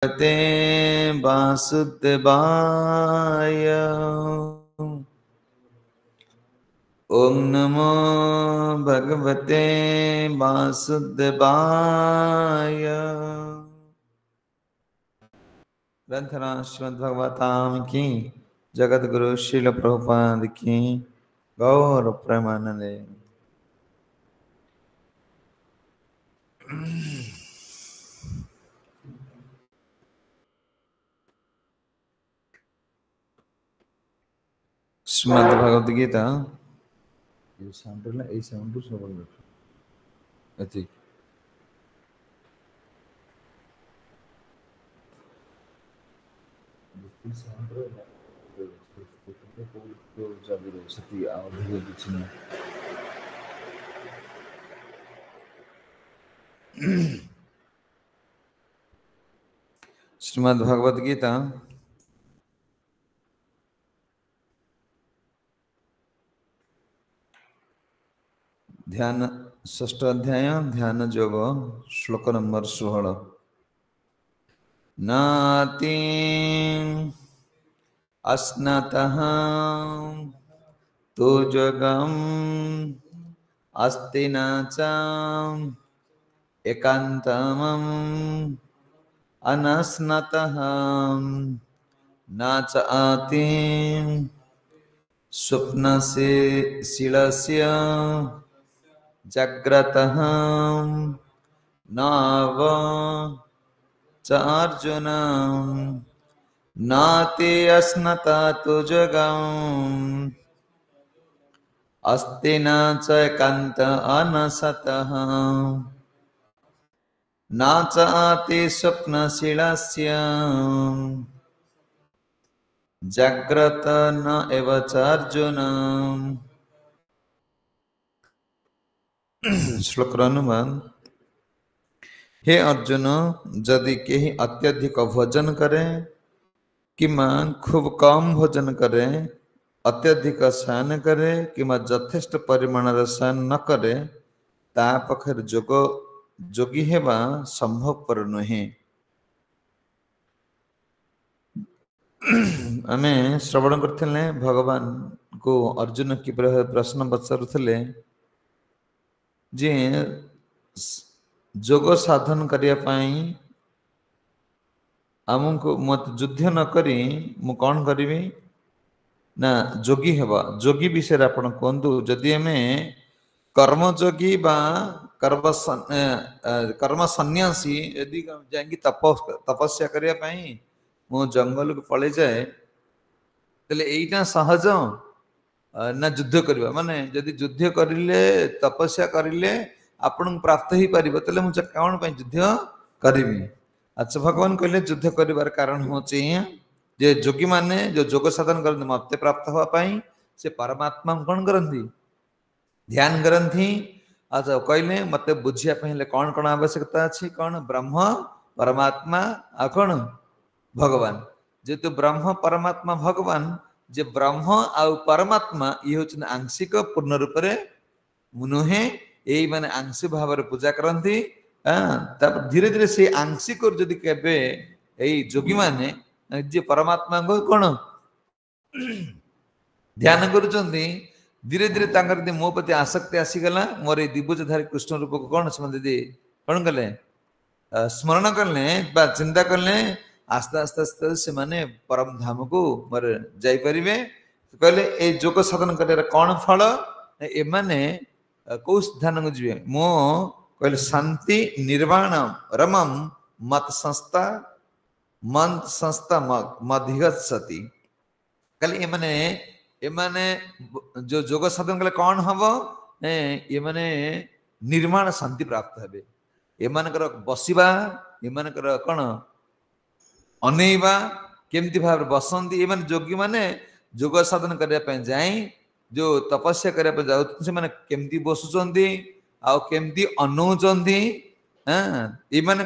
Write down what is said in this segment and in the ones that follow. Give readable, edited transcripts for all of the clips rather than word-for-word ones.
ते वासुदेवाय। ओम नमो भगवते वासुदेवाय। ग्रंथना श्रीमद्भागवताम की, जगत गुरु श्रील प्रभुपाद की, गौर प्रेमानंदे। श्रीमद् भगवद गीता ये साउंड ला ए साउंड सब अति साउंड रो जाबी रो सती आवाज कुछ नहीं। श्रीमद् भगवद गीता ध्यान षष्ठ अध्याय ध्यान योग श्लोक नंबर 16। नाति अस्नतः तो जगम अस्ति न च एकांतमं अनस्नतः न च आति स्वप्नस्य शीलस्य जाग्रतः नाव च अर्जुन नाति अस्नता तु जगम् अस्ति न च एकांत अनसतः न च आति स्वप्नशीलस्य जाग्रत न एव च अर्जुन। श्लोक अनुमान। हे अर्जुन, यदि केही अत्यधिक भोजन करे किमा खूब कम भोजन करे, अत्यधिक शयन करे किमा यथेष्ट परिमाण शयन न करे, ता पखरे जोगी हेबा संभवपर नुहे। आमे श्रवण करथिले भगवान को अर्जुन की प्रश्न पचारुथिले जे जोग साधन करिया पाई आमको मत युद्ध न करी मु कौन करिवी ना जोगी हेबा। जोगी विषय आपण कहतु। जदि आम कर्मयोगी बा कर्म सन्यासी यदि जाएंगी तपस्या करिया पाई मु जंगल को पड़े जाए तेले एइटा सहज ना युद्ध करवा। माने जदि युद्ध करिले तपस्या करिले आपन प्राप्त ही परिबो तेले मु कौन पे युद्ध करिवी। अच्छा भगवान कहले युद्ध करिवार कारण होची जे जोगी माने जो जोग साधन करते मत प्राप्त हवा पाई से परमात्मा कौन करती ध्यान करती। अच्छा कहले मत बुझिया पहले कौन कौन आवश्यकता अच्छी कौन ब्रह्म परमात्मा आ कौन भगवान। जेतु ब्रह्म परमात्मा भगवान जे ब्रह्म आउ परमात्मा ये होचन आंशिक पूर्ण रूप रे नुहे यही माने आंशिक भाव पूजा करती। धीरे धीरे से आंशिक जदि केबे यही जोगी माने जे परमात्मा को कौन ध्यान करुचंती धीरे धीरे तांकर मो प्रति आसक्ति आसीगला मोर दिव्यधारी कृष्ण रूप को कौन से दीदी कौन कले स्मरण कले बा चिंता कले आस्ते आस्ते आस्ते से माने परम धाम को मोर जाई परिबे। कहले ए जोग साधन कर कौन फल ए माने कौ ध्यान को जीवे मो कहले शांति निर्वाण रमम मत संस्था मन संस्था मधिगछति। कहले ए माने जो जोग साधन कले कौन हम ये माने निर्माण शांति प्राप्त हेबे। एमानकर बसिबा एमानकर कौन अनेइबा केमती भाव बसंती ए माने जोगी माने जोग साधन करने पे जाए जो तपस्या करने पे जाउ से माने केमती बसुचंती आ केमती अनौचंती। ए माने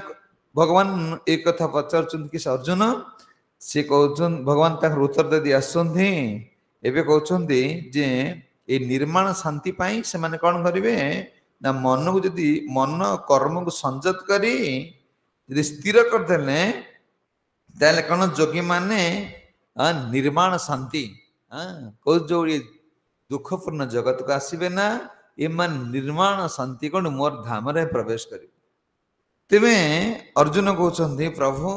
भगवान एक कथा पचारुचंती कि अर्जुन से कहउछन भगवान ताकर उत्तर दे आसंती एबे कहउछंती जे ए निर्माण शांति पाई से माने कोन करिवे ना मन को जदि मन कर्म को संजत करी यदि स्थिर कर देले ताले कौन जोगी माने निर्माण शांति कौ जो ये दुखपूर्ण जगत को आसबे ना एमान निर्माण शांति कौन मोर धाम रे प्रवेश करी तेमे अर्जुन कहते प्रभु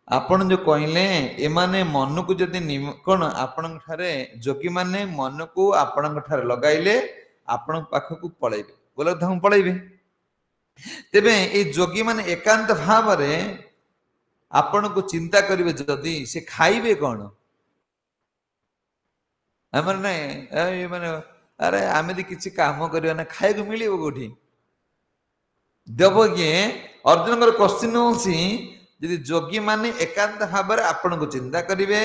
आपण जो कहले एमाने मन को जदि कौन आपण जोगी माने मन को आपण लगाइले आपण पाखक पलैबे गोलक धाम पलैबे तेबे ए जोगी माने एकांत भाव रे आपण को चिंता करिवे जदि से खाइबे कौन हमर नै ए माने अरे आमे दी किछि काम करियो ना खाइ को मिलिबो कोठी देव के अर्जुन क्वेश्चन होसी यदि जोगी माने एकांत भाव रे आपण को चिंता करिवे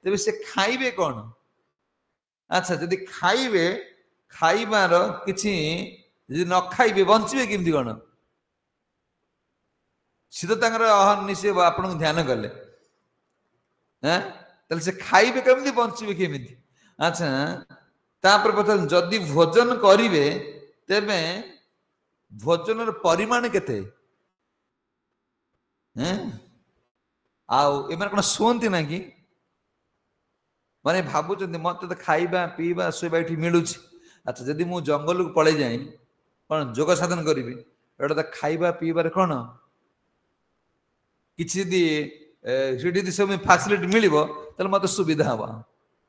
तेबे से खाइबे कौन अच्छा यदि खाइबे खाइबार किछि यदि न खाइबे बंचिबे किमति कौन सीधा तांकर अहर्निशे आपण ध्यान कले हैं तले से खाइबे केमति बंचिबे केमिति अच्छा तापर पता जदि भोजन करिवे तेबे भोजन परिमाण केते हैं आउ एमन कोन सोंती ना कि माने भाबुचंती मते तो खाइबा पीबा सोइबा एठी मिलुछि अच्छा जदि मु जंगल को पळे जाई कोन जोग साधन करिबी एटा तो खाइबा पीबार कोन किछि दी सेठी समय फैसिलिटी मिलिबो तले मते सुविधा हवा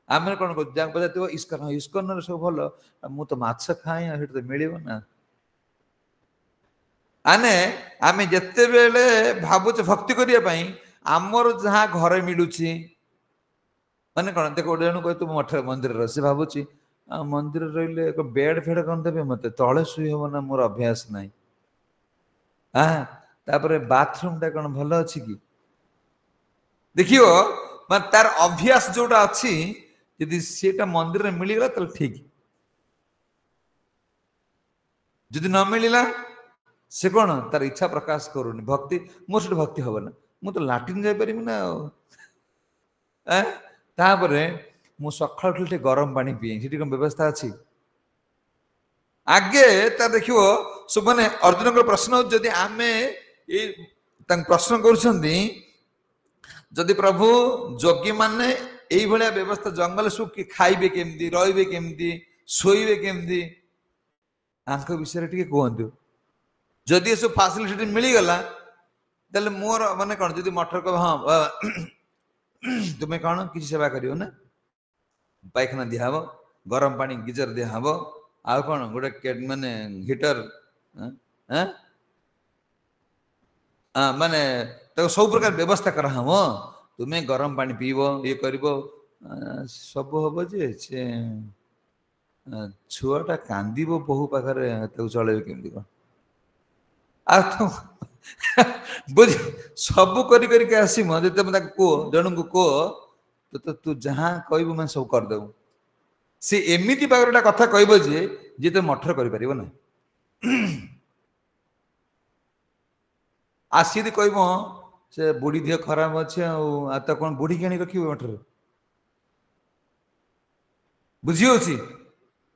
आमे कोन को जां पजातिबो इस्कन रे सब भलो मु तो माछ खाई हेठ तो मिलिबो ना आने आमे जत्ते बेले भाबुच भक्ति करिया पई आमर जहां घरे मिलुछि माने कोन देखो जण कोइ तू मठ मंदिर रे से भाबुछि मंदिर रहिले एक बेड फेड कोन देबे मते तळे सुई हो ना मोर अभ्यास नाही हां तापरे बाथरूम टा कोन भलो अछि कि देखियो मान तार अभ्यास जोटा अछि यदि सेटा मंदिर रे मिली गला त ठीक यदि न मिलिला से कोन तार इच्छा प्रकाश करूनी भक्ति मोर से भक्ति होबो ना मु तो लाटिन जाय परिमी ना तापरे मु सखळ उठले गरम पानी पिए सेठी कोन व्यवस्था अछि आगे ता देखियो सब माने अर्जुन को प्रश्न जदि आमे ए तंग प्रश्न करूछंती जदि प्रभु जोगी माने एई भलिया व्यवस्था जंगल सु कि खाइबे केमदी रहिबे केमदी सोइबे केमदी आंख विषय टिके कहंतु जदि सब फैसिलिटी मिली गला तले मोर माने कोन जदि मठर को हां तुमे कोन किछि सेवा करियो ना पायखाना दिया हबो गरम पानी गीजर दिया हबो आ कोन गोटे माने हीटर माने तो सब प्रकार व्यवस्था करा हम तुम्हें गरम पानी पीबो ये करिवो सब हबो जे से छुआटा कांदीबो बहु पाखरे तो चलेबे केमदी को आ तो बुझ सब करी करी के आसी म जते मता को जणु को तो तू जहां कहबो मैं सब कर देबो से एमिति पागरटा कथा कहबो जे जे तो मठर करि परिबो ना आसी दे कहबो से बुढ़ी दिह खराब अच्छे आ तो कौन बुढ़ी के रखिए मठर बुझी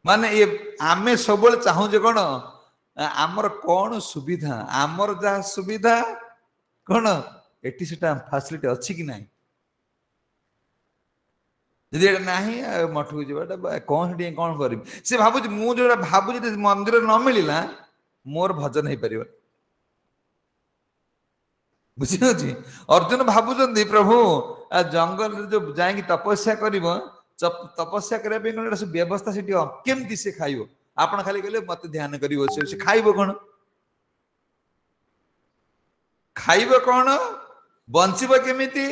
माने ये आमे सब चाहू जे कौन आमर कौन सुविधा आमर जहाँ सुविधा कौन एटी सेटा फैसिलिटी अच्छी कि नहीं यदि एटा नाही मठ को जीवाटा कौन कौन करी से भाबु मु जो भाबु मंदिर न मिलला मोर भजन हो पार बुझी अर्जुन भावुं प्रभु जंगल जो जाकि तपस्या कर तपस्या करने व्यवस्था से केमती से खाइब आपण खाली कहले मत ध्यान कर खाइब कौन खाइब कौन बंचब केमिति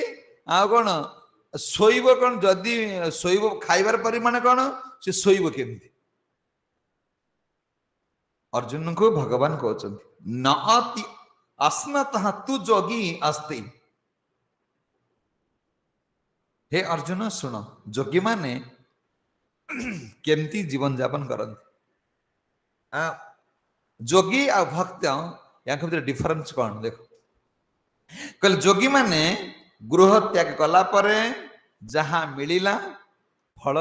आ कौन शोइब कौन जदि शोइब खाइबार परिमाण कौन से शोइब केमिति अर्जुन को भगवान कहते न अति अस्नतः तु जोगी अस्ति हे अर्जुन सुन जोगी माने केमती जीवन जापन करते जोगी आ भक्त या भीतर डिफरेंस कौन देखो कल जोगी माने गृह त्याग कला परे जहां मिलिला फल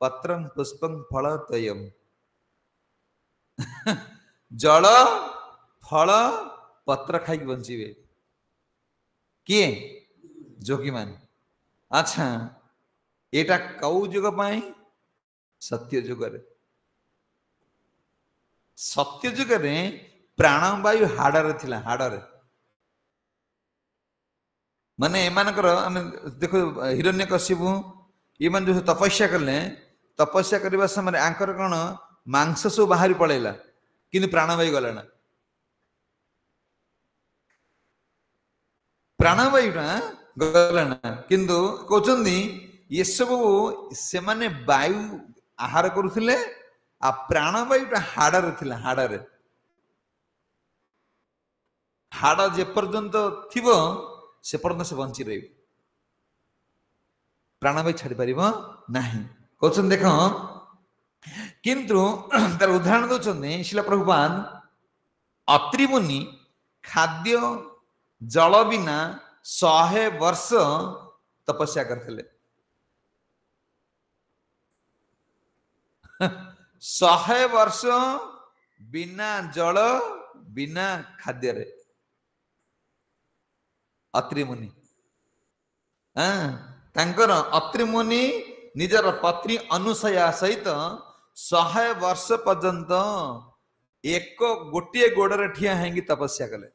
पत्रं पुष्पं फल तयम जल फल पत्र खाई बंचीबे किए जोगी मान अच्छा एटा कौ जुग पाई सत्य जुग रे सत्य जुग रे प्राणवायु हाड़ थिला हाड़ रे माने एमानकर आम देखो हिरण्यकशिपु ये मान जो तपस्या कले तपस्या करने समय आंकर कौन मांस सब बाहरी पड़ेगा कि प्राणवायु गला ना प्राणवायुटा गला ना किंतु कहते ये सब से माने वायु आहार करुले आ प्राणवायुटा हाड़ थिला हाड़ हाड़ जे पर्यंत थिव से पर्यंत से बंची रही प्राणवायु छाड़ी पार ना कहते देख किंतु तार उदाहरण दौरान शिला प्रभुपाद अत्रि मुनि खाद्य जल बिना 100 वर्ष तपस्या करते 100 वर्ष बिना जल बिना खाद्य रे अत्रि मुनि तांकर अत्रि मुनि निजर पत्नी अनुसया सहित 100 वर्ष पर्यंत एक गोटे गोड़े ठिया हैंगी तपस्या कले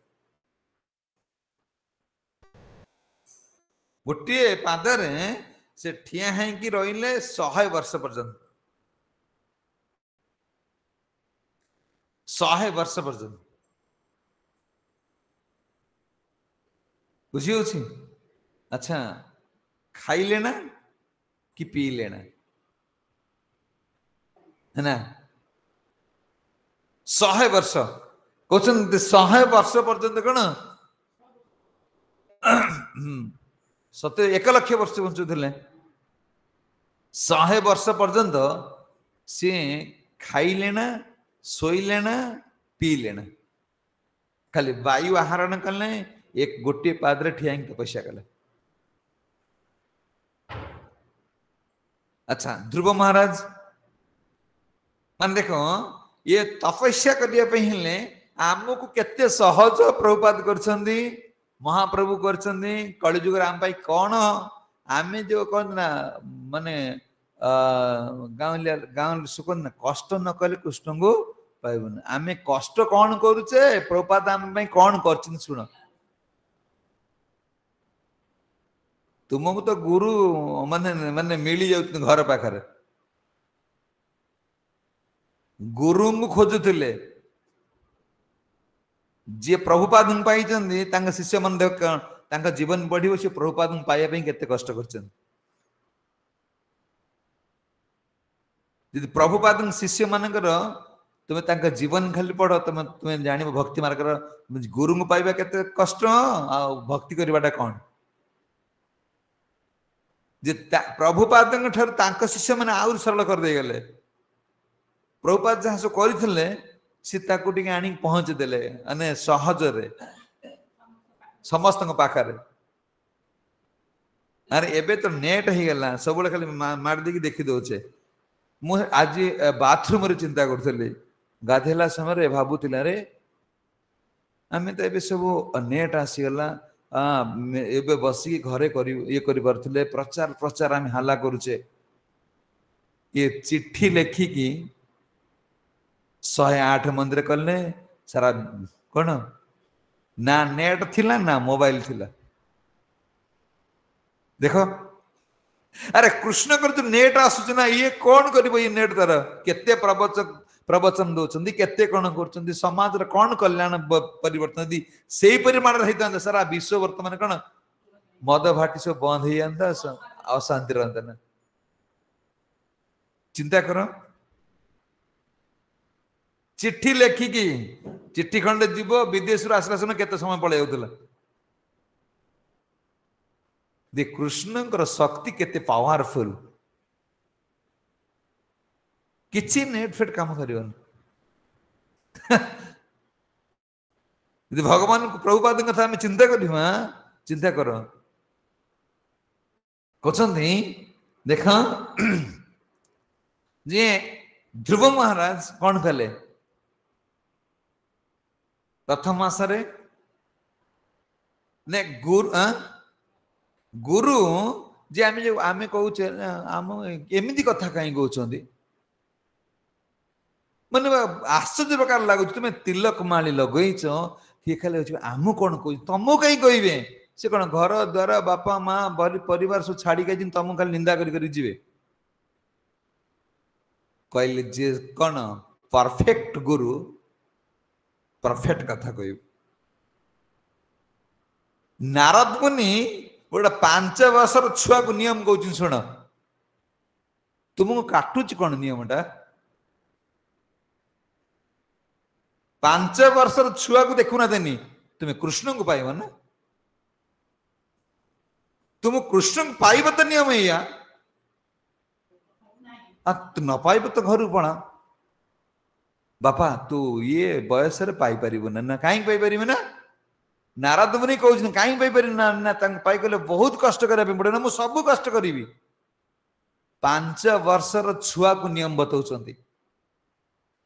गोटे पादरे से ठिया हैंगी रहिले 100 वर्ष पर्यंत 100 वर्ष पर्यंत बुझी होछि अच्छा खाई लेना कि पी लेना है ना 100 वर्ष कहते 100 वर्ष पर्यंत कौन सत्य 1 लाख वर्ष बंचुले 100 वर्ष पर्यंत सी खाई लेना सोई लेना पी लेना खाली वायु आहरण कले एक गोटे पादरे ठिया तपस्या कले अच्छा ध्रुव महाराज मान देख ये तपस्या करने आमको केते सहज प्रभुपाद कर महाप्रभु कर कलिजुग आम कौन आम जो कौन ना माने गाँव सुख ना कष्ट न कले कृष्ण को पाइबन आम कष्ट कौन करुचे प्रभुपाद आम कौन कर शुण तुमको तो गुरु माने माने मिली जाउ घर पाखरे गुरु को खोजुले जी प्रभुपाद पाई शिष्य मन देख जीवन बढ़ियो से प्रभुपाद पाइबा केते कष्ट कर प्रभुपाद शिष्य मानकर तुम्हें जीवन खाली पढ़ तुम्हें जान भक्ति मार्ग गुरु को पाइबा केते कष्ट आ भक्ति करवाटा कौन जे प्रभुपाद ठार शिष्य मैंने आउर सरल कर दे गले प्रभुपाद जहाँ सब करते सी आनी पहुँचे देले अने सहज रे समस्त पाखरे अरे एबे तो नेट हो गला सब खाली मार दे देखी दौचे मु आज बाथरूम रे चिंता करी गाधेला समय भावुला रे आम तो ये सब नेट आसीगला एबे बसिक घरे ये कर प्रचार प्रचार आम हाला करुचे ये चिट्ठी लेखिकी 108 मंदिर कले सारा कौन ना नेट थिला ना मोबाइल थिला देखो अरे कृष्ण कर तो नेट आसुचना ये कौन कर नेट तार केते प्रवचन दौरान केते कौन कर समाज कौन कल्याण परिवर्तन यदि से परिमाण होता सारा विश्व वर्तमान कौन मद भाटी सब बंद हो जाता अशांति रहता ना चिंता कर चिट्ठी लेखिकी चिट्ठी खंडे जीव विदेश आसला समय केते समय पड़े जाऊला दे कृष्ण शक्ति केते पावरफुल किसी नेट फेट काम कर भगवान प्रभुपाद कथा आम चिंता करवा चिंता कर कहते देख जे ध्रुव महाराज कौन कले प्रथम मासरे ने गुरु गुरु जे आमे कहूचे आम एमती कथा कहीं कहते ମାନେ ଆଶ୍ଚର୍ଯ୍ୟ ପ୍ରକାର ଲାଗୁଛି ତୁମେ ତିଲକ ମାଳି ଲଗେଇଛ କିଏ ଖାଲି ଅଛି ଆମ କଣ କହୁଛି ତମକୁ କାହିଁ କହିବେ ସେ କଣ ଘର ଦ୍ୱାର ବାପା ମା ପରିବାର ସବୁ ଛାଡ଼ିକି ଆଇଛନ୍ତି ତମକୁ ଖାଲି ନିନ୍ଦା କରି କରି ଯିବେ କହିଲେ ଯେ କଣ ପରଫେକ୍ଟ ଗୁରୁ ପରଫେକ୍ଟ କଥା କହିବ ନାରଦ ମୁନି ଗୋଟେ 5 ବର୍ଷର ଛୁଆକୁ ନିୟମ କହୁଛି ଶୁଣ ତୁମକୁ କାଟୁଛି କଣ ନିୟମଟା 5 ବର୍ଷର ଛୁଆକୁ ଦେଖୁନା ଦେନି ତୁମେ କୃଷ୍ଣଙ୍କୁ ପାଇବ ନା ତୁମ କୃଷ୍ଣଙ୍କୁ ପାଇବ ତ ନିୟମ ଏଇଆ ନ ପାଇବ ତ ଘରୁ ପଣା ବାପା ତୁ ଇଏ ବୟସରେ ପାଇପାରିବୁ ନା କାହିଁକି ପାଇପାରିବୁ ନା ନାରଦ ମୁନି କହୁଛନ୍ତି କାହିଁକି ପାଇପାରିବୁ ନା ତାଙ୍କୁ ପାଇଗଲେ ବହୁତ କଷ୍ଟ କରିବା ପାଇଁ ପଡ଼ିବ ନା ମୁଁ ସବୁ କଷ୍ଟ କରିବି 5 ବର୍ଷର ଛୁଆକୁ ନିୟମ ବତଉଛନ୍ତି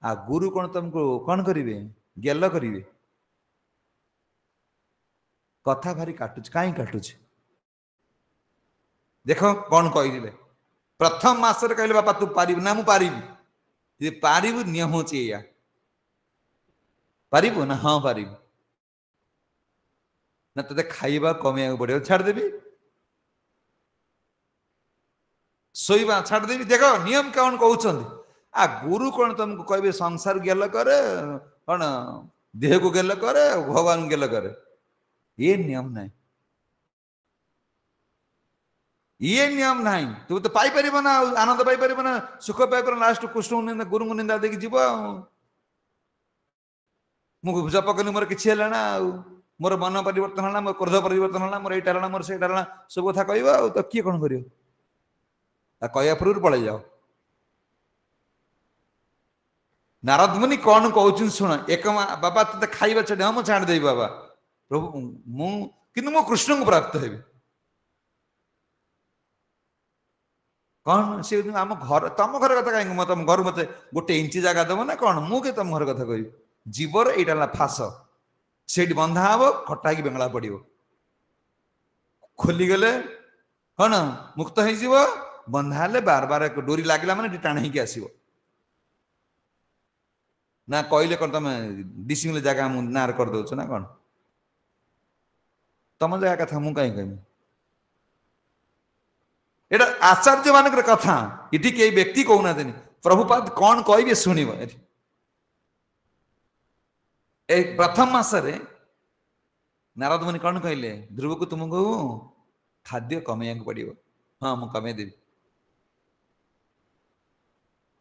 आ गुरु कौन तुमको कौन करेंगे गेल करेंगे कथा भारी काटुच कहीं काटुच देख कौन कहले प्रथम मास कहले बापा तू पारिबु ना मु पारिबु पारिबु नियम होची या पारिबु ना हाँ पारिबु ना ते खाइबा कमिया पड़े छाड़ देबी शोइबा छाड़ देबी देख नियम कौन कहउछंती आ गुरु कौन तुमको कहे संसार गेल करे कौन देह को गेल करे भगवान गेल करे ये नियम नहीं ये नियम नहीं तू तो पाई परिबो ना आनंद पाई परिबो ना सुख पाई पर लास्ट कृष्ण निंदा गुरु को निंदा देकी जीव मु जप कली मोर किछि हला ना मोर मन परिवर्तन हला मोर क्रोध परिवर्तन हला मोर एटा हला मोर सेटा हला सब कथा कहबा तो किए कोन करियो आ कहया पूर्व पळे जाओ नारद मुनि कौन कहउछन सुन एक बाबा तते खाइबा छडे हम छाड़ देबी बाबा प्रभु मु किंतु मु कृष्ण को प्राप्त हेबी कौन से आम घर तुम घर कथा कहीं तुम घर मत गोटे इंची जगह दब ना कौन मुझे तुम घर कथा कह जीवर यहाँ फास से बंधा हम खटा बेंगला पड़ो खोलीगले कौन मुक्त हो बंधा बार बार डोरी लगला मैंने टाण हो आसो ना कहले कौन तुम डिसिंग जगह नार कर दौ ना कौन तुम जगह कथा मुझे कहीं कहमी एटा आचार्य मान कथा इटी कई व्यक्ति कहना प्रभुपाद कौन कहे शुण प्रथम मसरे नारद मुनि कौन कहले ध्रुव को तुमको खाद्य कमेया पड़ो हाँ मुझे कमे देवी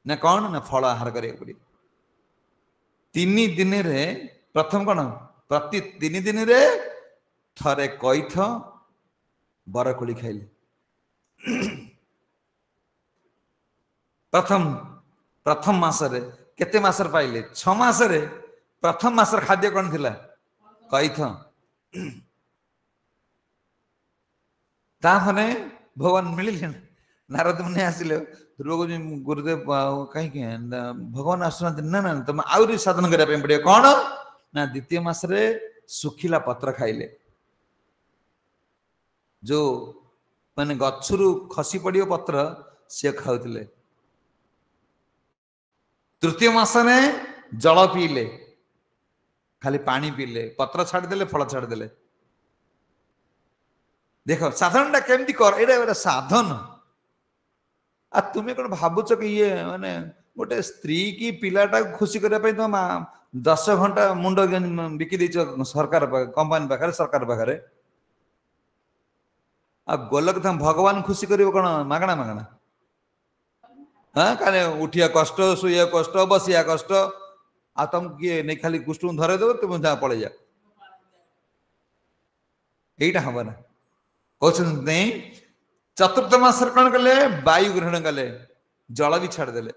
ना कौन ना फल आहार करा पड़ो 3 दिन रे प्रथम कौन प्रति 3 दिन रे थरे कैथ बरकोली खाइले प्रथम मासरे केते मासर पाइले 6 मासरे प्रथम मासर खाद्य कौन थिला कैथ ताफने भगवान मिलिले नारद मुनि आसिले ध्रुव गुरुदेव कहीं भगवान आसुना ना ना तुम आउरी साधन करा पड़े कौन ना द्वितीय मासरे सुखिला पत्र खाइले जो माने गच्छरु खसी पड़ियो पत्र से खाउतिले तृतीय मास ने जल पीले खाली पानी पीले पत्र छाड़देले फल छाड़देले देख साधन केमती कर एटा साधन आ तुम्हें कौन भावुच कि ये माने गोटे स्त्री की पिलाटा खुशी करने तुम 10 घंटा मुंड बिकी देच सरकार कंपनी पाखे सरकार पाखे आ गोलक तुम भगवान खुशी कर कौन मागणा मागणा हाँ कहे उठिया कष्ट शुआ कष्ट बसिया कष्ट आ तुम किए नहीं खाली कुष्ठ धरे देव तुम जहाँ पड़े जा यहीटा हम ना कहते चतुर्थ मास कौन कले वायु ग्रहण कले जल भी छाड़देले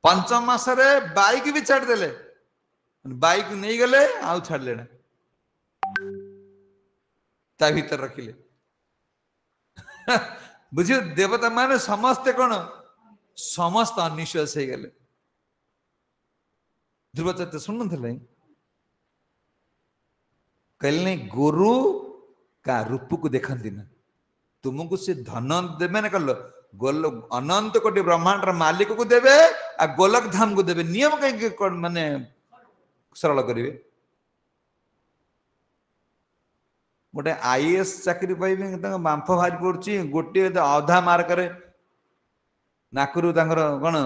पंचम मासरे बाई की भी छाड़देले बाई को नहीं गले आउ छाड़ले ता भीतर रखिले बुझे देवता माने समस्ते कौन समस्त अनिश्वास हो गले ध्रुवाचार्य शुणुले कहले गुरु का रूप को देखती ना तुमको से धन देवे ना कल गोल अनंत कोटि ब्रह्मांड मालिक को देवे आ गोलक धाम को देवे नियम कहीं माने सरल करेंगे गोटे आईएएस चाकरी पाइबे बांफ बाहरी पड़ी गोटे अधा मार्क नाकरू कौन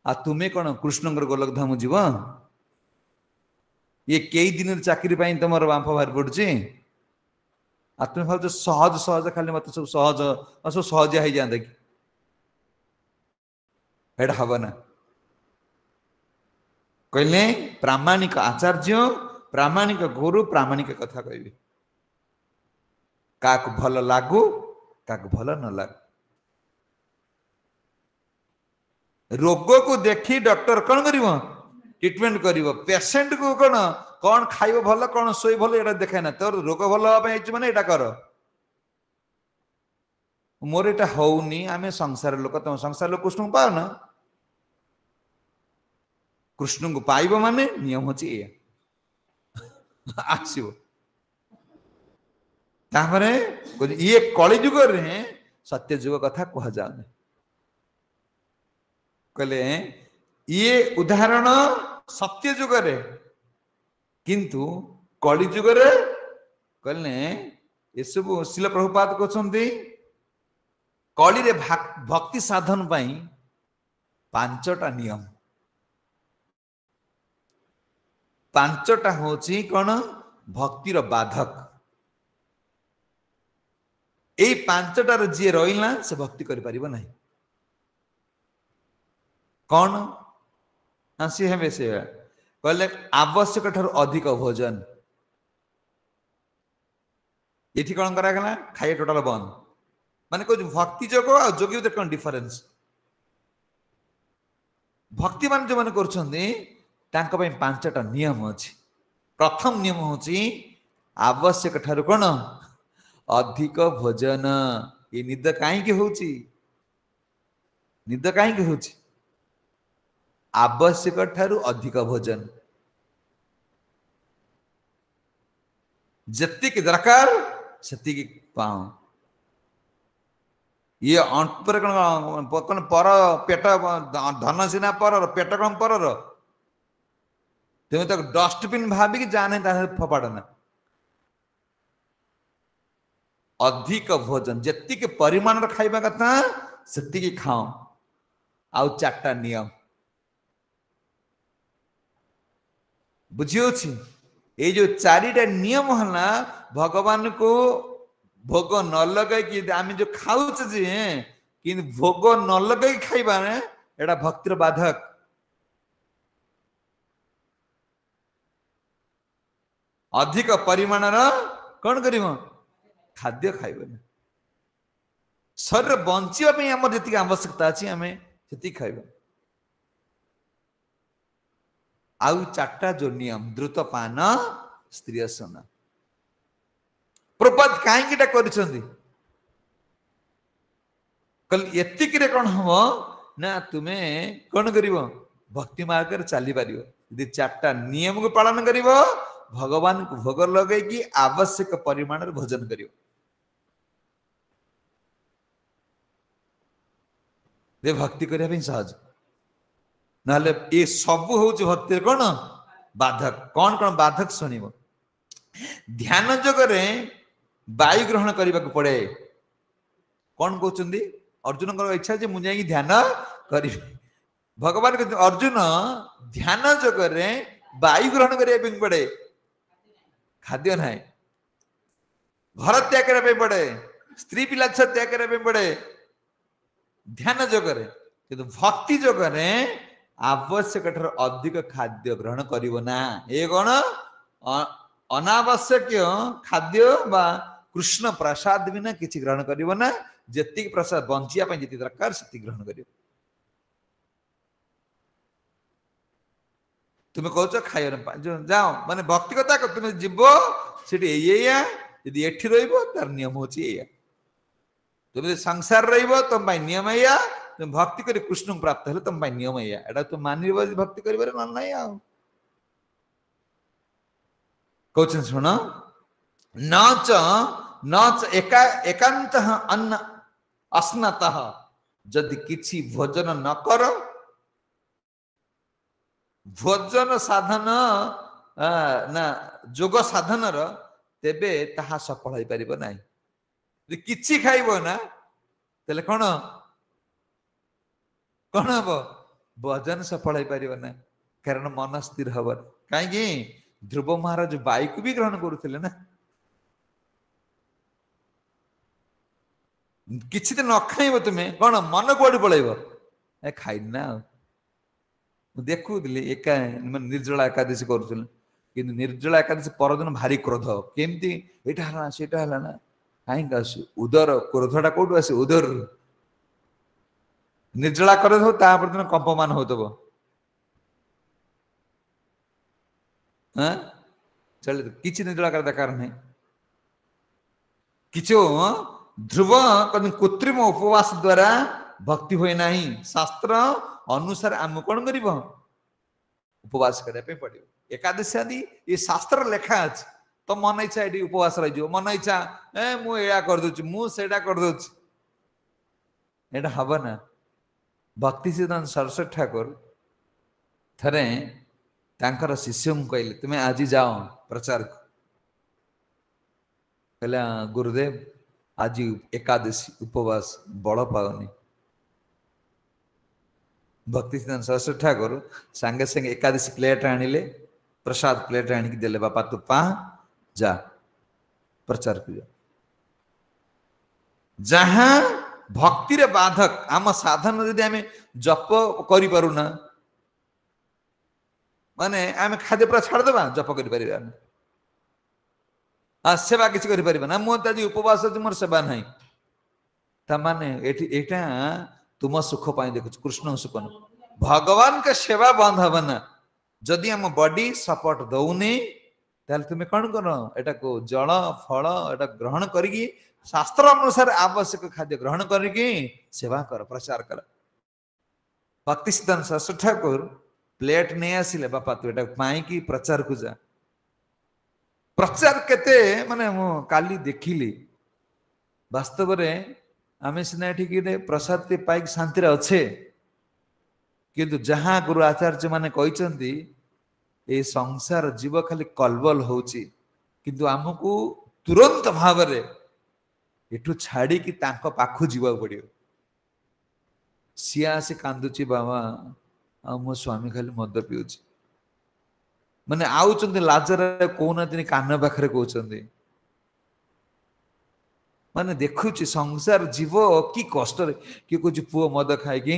आ तुम्हें कौन कृष्ण गोलक धाम जीव ये कई दिन चाकरी तुम बांफ बाहरी पड़ी आ तुम भाव सहज सहज खाली मत सब सहज सब सहज हो जाता कि एटा हम ना कहले प्रामाणिक आचार्य प्रामाणिक गुरु प्रामाणिक कथा कहबे का भल लागू का भल न लागू रोग को देखी डॉक्टर कौन कर ट्रीटमेंट कर पेसेंट को कौन कौन खाइब भल कौन शोई भल ये देखे ना तोर रोग भल माने यहाँ कर मोर यहाँ होनी आम संसार लोक तुम संसार लोक कृष्ण को पाओ ना कृष्ण को पाइब माने नियम होची आसो ये कली जुग सत्य जुग कथा कह जाऊनी कहले ये उदाहरण सत्य जुग किंतु कली जुग कहले ये सब शिल प्रभुपाद कहते कली रे भक्ति साधन पाई 5टा नियम 5टा होची कौन भक्तिर बाधक यही 5टार जी रहा से भक्ति कर पारिबो नहीं कौन हाँ सी हे से कहले आवश्यक ठार अधिक भोजन ये कौन करागला खाइए टोटाल बंद माने कुछ भक्ति जोग और जोगी भीतर कौन डिफरेंस भक्ति मान जो मैंने कर 5टा नियम अच्छी प्रथम नियम होची आवश्यक ठार कौन अधिक भोजन ये निद कहीं होची निद कहीं होची आवश्यक ठारू अधिक भोजन जत्ती दरकार सेती पाओ ये अंतर कौन पर पेट धन सीना पर पेट कौन पर तुम तक डस्टबिन भाविक जाने फोपाड़ना अधिक भोजन जी परिमाण खाइबा कथा से खाओ आउ 4टा नियम बुझी ये जो 4टा नियम है भगवान को भोग न लगे आम जो खाऊ कि भोग न लगे खाइबा एटा भक्तिर बाधक अधिक परिमाण कौन कर खाद्य खाइबा शरीर बंचापी आम जी आवश्यकता अच्छी आम से खाइबा आउ 4टा जो नियम द्रुत पान स्त्री सोना प्रपात कहीं कल एतिक कौन हम ना तुम्हें कौन कर भक्ति मार्ग चली पार यदि 4टा नियम को पालन कर भगवान को भोग लगे कि आवश्यक परिमाण भोजन कर भक्ति करने सहज ना ये सब हूँ भक्ति कौन बाधक कौन कौन बाधक शुण ध्यान जगह वायु ग्रहण करने को पड़े कौन कहते अर्जुन इच्छा जे मुझे ध्यान करी भगवान कहते अर्जुन ध्यान जगह वायु ग्रहण करने पड़े खाद्य ना घर त्याग करने पड़े स्त्री पिला छुआ त्याग करने पड़े ध्यान जगह किंतु भक्ति जगह आवश्यक ठार अधिक खाद्य ग्रहण करना ये कौन अनावश्यक खाद्य बा कृष्ण प्रसाद बिना किसी ग्रहण करना जी प्रसाद बंचिया जी दरकार से ग्रहण कर तुम्हें कह खाई जाओ माने भक्ति कथा तुम्हें जीव से यदि एठी तार नियम होची तुम्हें संसार तुम नियम या तुम भक्ति कर कृष्ण को प्राप्त है तुम नियम या तुम मान भक्ति कर कौन शुण न च एकांत अन्न अस्नत जदि किछि भोजन न कर भोजन साधन ना जोग साधन तेबे ताहा सफल हो पारिबो नाही किछि खाइबो ना तेले कोन हम भोजन सफल हो पारिबो ना कारण मन स्थिर हब कहीं ध्रुव महाराज वायु भी ग्रहण करुले ना किछि दिन न खाइब तुम्हें कौन मन कौड़ी पलैब ए खाइना देखुली एका निर्जला एकादशी करुले कि निर्जला एकादशी परदिन भारी क्रोध केमती एटा हला सेटा हला ना कहीं आस उदर क्रोधटा कौटू आस उदर निर्जला कर दिन कंपमान होतब चल किसी निर्जला कर दरकार नहीं किचो ध्रुव कृत्रिम उपवास द्वारा भक्ति हुए नहीं शास्त्र अनुसार आम कौन कर उपवास करने पड़ो एकादशी आदि ये शास्त्र लेखा अच्छे तो मन इच्छा ये उपवास रही मन इच्छा मुझा करदे मुझा करदे हम ना भक्ति सिद्धांत सरस्वती ठाकुर थरे तांकर शिष्य कहले तुम्हें आज जाओ प्रचार कहला गुरुदेव आज एकादशी उपवास बड़ पाओनी भक्ति सिद्धांत सरस्वती ठाकुर सांगे संगे एकादशी प्लेट आनिले प्रसाद प्लेट आनिक देले बापा तू पा जा प्रचार कर जहां भक्ति रे बाधक आम साधन यदि आम जप करि पारुना माने आम खाद्य पूरा छाड़ देबा जप करि परिबा सेवा किसी करि परिबा ना मो ताजी उपवास अछि मोर सेवा नाही ता माने एटा तुम सुख पाई देखु कृष्ण सुख न भगवान का सेवा बंद हबना जदि हम बॉडी सपोर्ट दउनी ताल तुम कौन कर एटा को जल फल एटा ग्रहण करी शास्त्र अनुसार आवश्यक खाद्य ग्रहण करी सेवा कर प्रचार कर भक्ति सिद्धांत सरस्वती ठाकुर प्लेट नहीं आसिले बापा तू एटा पाई की प्रचार को जा प्रचार केते माने मु काली देखिली वास्तव रे आमे सिना एठी प्रसाद ते पाई शांति रे अच्छे किंतु जहां गुरु आचार्य माने कहचंती ए संसार जीव खाली कलबल होची किंतु आमको तुरंत भाव रे एठू छाड़ी कि तांको पाखु जीवा पड़ियो सिया से कांदुची बाबा आ मो स्वामी खाली मद पिउची माने आउचंती लाजर कोना दिन कान पाखरे कहउचंती माने देखुची संसार जीव की कष्ट रे कि कुछ पुओ मद खाई कि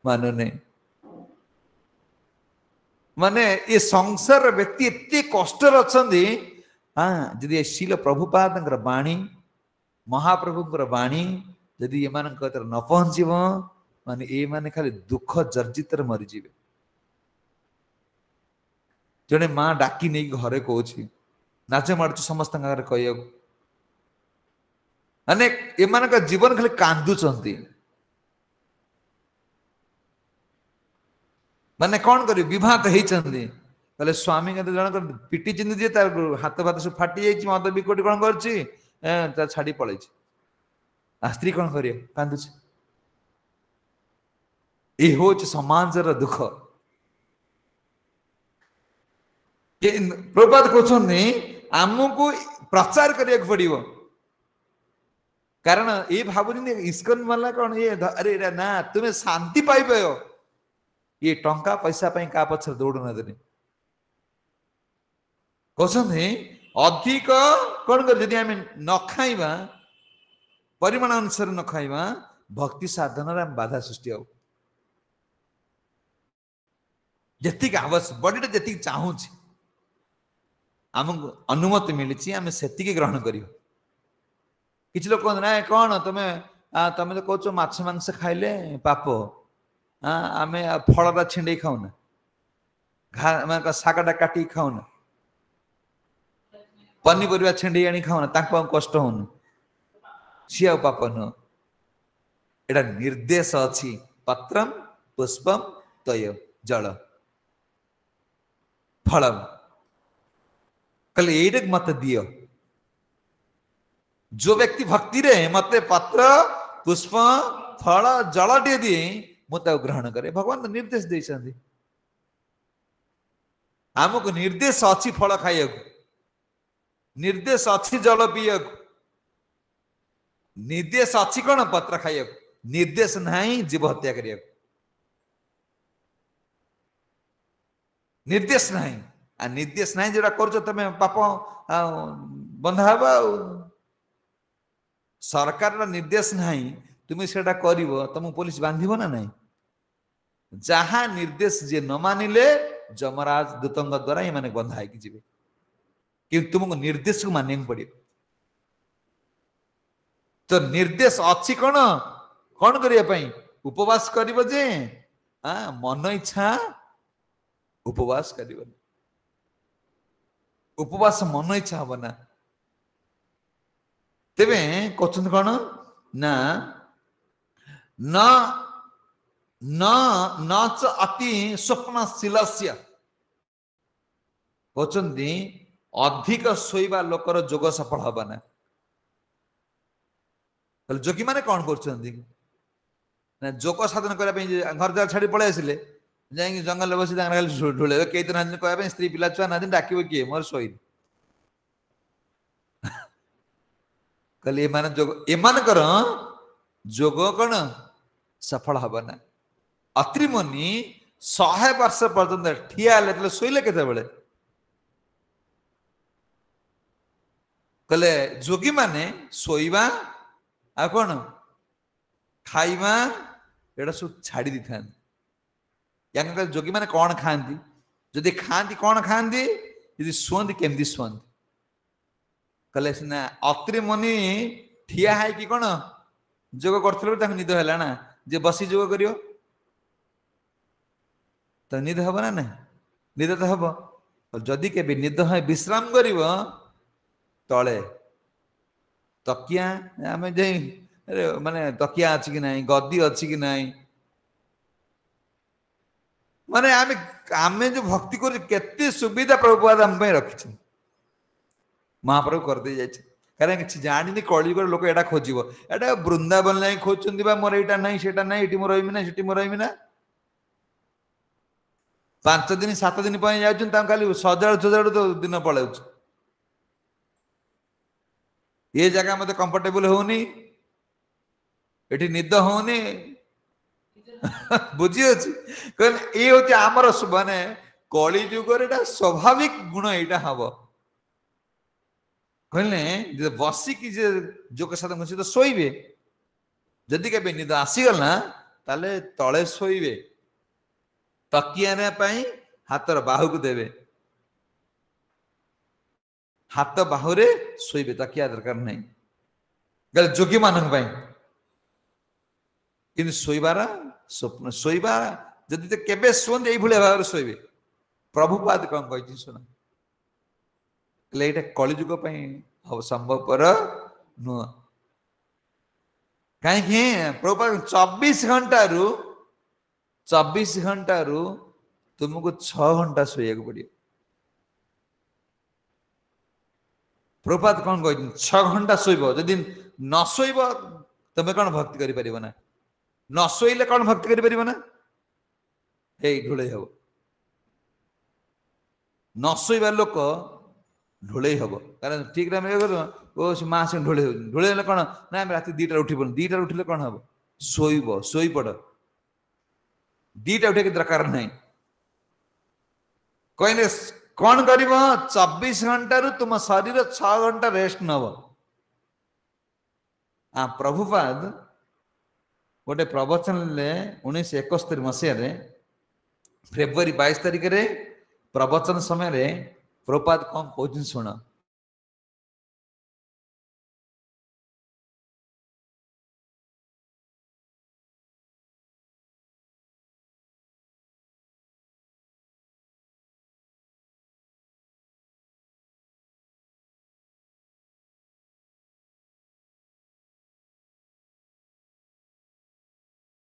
मानने माने ये संसार व्यक्ति एते कष्ट अच्छी हाँ जदि शील प्रभुपाद बाणी महाप्रभुंर बाणी जदि ये न पहुंच माने ये माने खाली दुख जर्जित मरीजे जड़े माँ डाकी नहीं घरे कौची नाच मार्च समस्त कह माने ये जीवन खाली कांदुचंती माने कौन कर विवाह होती कहले स्वामी के जन पिटी चिंदी जे तार हाथ भात सब फाटी जाइए मद बिकोटी कौन कर छाड़ी पलि स्त्री कौन कर कांदु ये हूँ समाज दुख प्रभुपाद कहते आमको प्रचार करने पड़ो कारण ये भावुनी इस्कन वाला कौन ये अरे ना तुम्हें शांति पाइब ये टंका पैसा क्या पछर दौड़ ना कहते अधिक कौन कर जदि आम न खाइबा परिमाण अनुसार न खाइबा भक्ति साधन बाधा सृष्टि हो जी आवश्यक बॉडी जी चाहूँ आमको अनुमति मिली आम से ग्रहण कर किसी लोग कहते ना कौन तुम्हें तुम तो कौच माछ मांस खाइले पाप आम फलटा छिंडे खाऊना घा शागटा काटिक खाऊना पनीपरिया छिंडे आनी खाऊना कष्ट होन सी आ पाप नुह एटा निर्देश अच्छी पत्रम पुष्पम तय जल फलम कहले एइटा मत दियो। जो व्यक्ति भक्ति रे मते पत्र पुष्प फल जल टे दिए मुझे ग्रहण करे। भगवान तो निर्देश देइछन्ति, आमको निर्देश अच्छी फल खाइया, निर्देश अच्छी जल पीया, निर्देश अच्छी कौन पत्र खाइया, निर्देश नहीं जीव हत्या करिया, निर्देश नहीं। आ निर्देश नहीं जोड़ा कर तमें पाप बंधा हवा। सरकार निर्देश नहीं तुम्हें सेटा करिवो तुम पुलिस बांधिबो ना नहीं। जहाँ निर्देश जे न मानिले जमराज दूतंग द्वारा ये माने बंधा है कि जीवे, कि तुमको निर्देश को मानने पड़े। तो निर्देश अच्छी कौन कौन करिया पई उपवास करिवो जे मन इच्छा उपवास करिवो, उपवास मन इच्छा हब ना। तेबे कहते कौन ना न न न च अति स्वप्नशीलस्य, कहते अधिक शोइबा लोकर जोग सफल हब ना। जोगी माने कौन कर जोग साधन करने घर द्वार छाड़ी पलि आसिले जाए जंगल बस ढोले कई दिन कहते स्त्री पिला छुआ ना डाक किए मोर शोई कहले एमान जोग एमानकर जोग कौन सफल हब ना। अत्रिमुनि 100 वर्ष पर्यंत ठिया हेले शोइले केतेबेले कहले जोगी माने शोइबा आ कौन खाइबा एटा सब छाड़ी दी था। या जोगी माने कौन खाती जदि खाती कौन खाती यदि शुअती केमती शुअती कहले सीना अत्रिमुनि ठिया है कि कौन जोग कर निद है ना जे बसी जोग करियो तो निद हम ना ना निद तो हम। जदि के निद है विश्राम कर तले तकिया आम जे माने तकिया अच्छी कि नहीं गद्दी अच्छी कि नहीं माने आमे आमे जो भक्ति कर केते सुविधा प्रभुपाद हम पे रखि महाप्रभु कर दे जाय कारण कि जानी कलियुग लोक एटा खोजिबो एटा वृंदावन नहीं खोजचंदी बा मोर एटा नहीं सेटा नहीं एटी मोर रहिमि ना सेटी मोर रहिमि ना 5 दिन 7 दिन पय जाउछन ता खाली सजाड़ सजाड़ तो दिन पळाउछ ये जगह मते कंफर्टेबल होनी एटी निद होनी बुझी अछि कहन ए होती हमर माने कली युग रे एटा स्वाभाविक गुण एटा हबो कहले जे बसी कि जे जोग साधन से तो सोइबे जदि के निद आसी गल ना ताले तळे सोइबे तकिया ने पई हातर बाहु को देबे हाथ बाहुरे सोइबे तकिया दरकार नहीं गल जोगी मानन पई कि सोइबार स्वप्न सोइबा जदि तो केबे सोन एई भले भाव सोइबे प्रभुपाद कौन कहि सुना एटा कलिजुग पई संभवपर नुह कहीं प्रभुपाद 24 घंटा रु तुमको 6 घंटा सोया पड़े प्रभुपाद कौन कहि 6 घंटा सोइब जदि न सोइब तमे कौन भक्ति करि परिबो ना न शोइले कौन भक्ति करि परिबो ना हे ढोले हबो न शोइबा लोक ढोले हबो कारण ठीक रे ओ मां से ढोले ढोले कौन ना रात 2टा उठी पड़ 2टा उठिले कौन हबो शोइब शोइ पड़ 2टा उठे के दरकार नहीं कहले कौन कर 24 घंटा रु तुम शरीर 6 घंटा रेस्ट नब प्रभुपाद गोटे प्रवचन 1971 मसीह फेब्रुआरी 22 तारिख रे प्रवचन समय प्रभुपाद कौन कहते शुण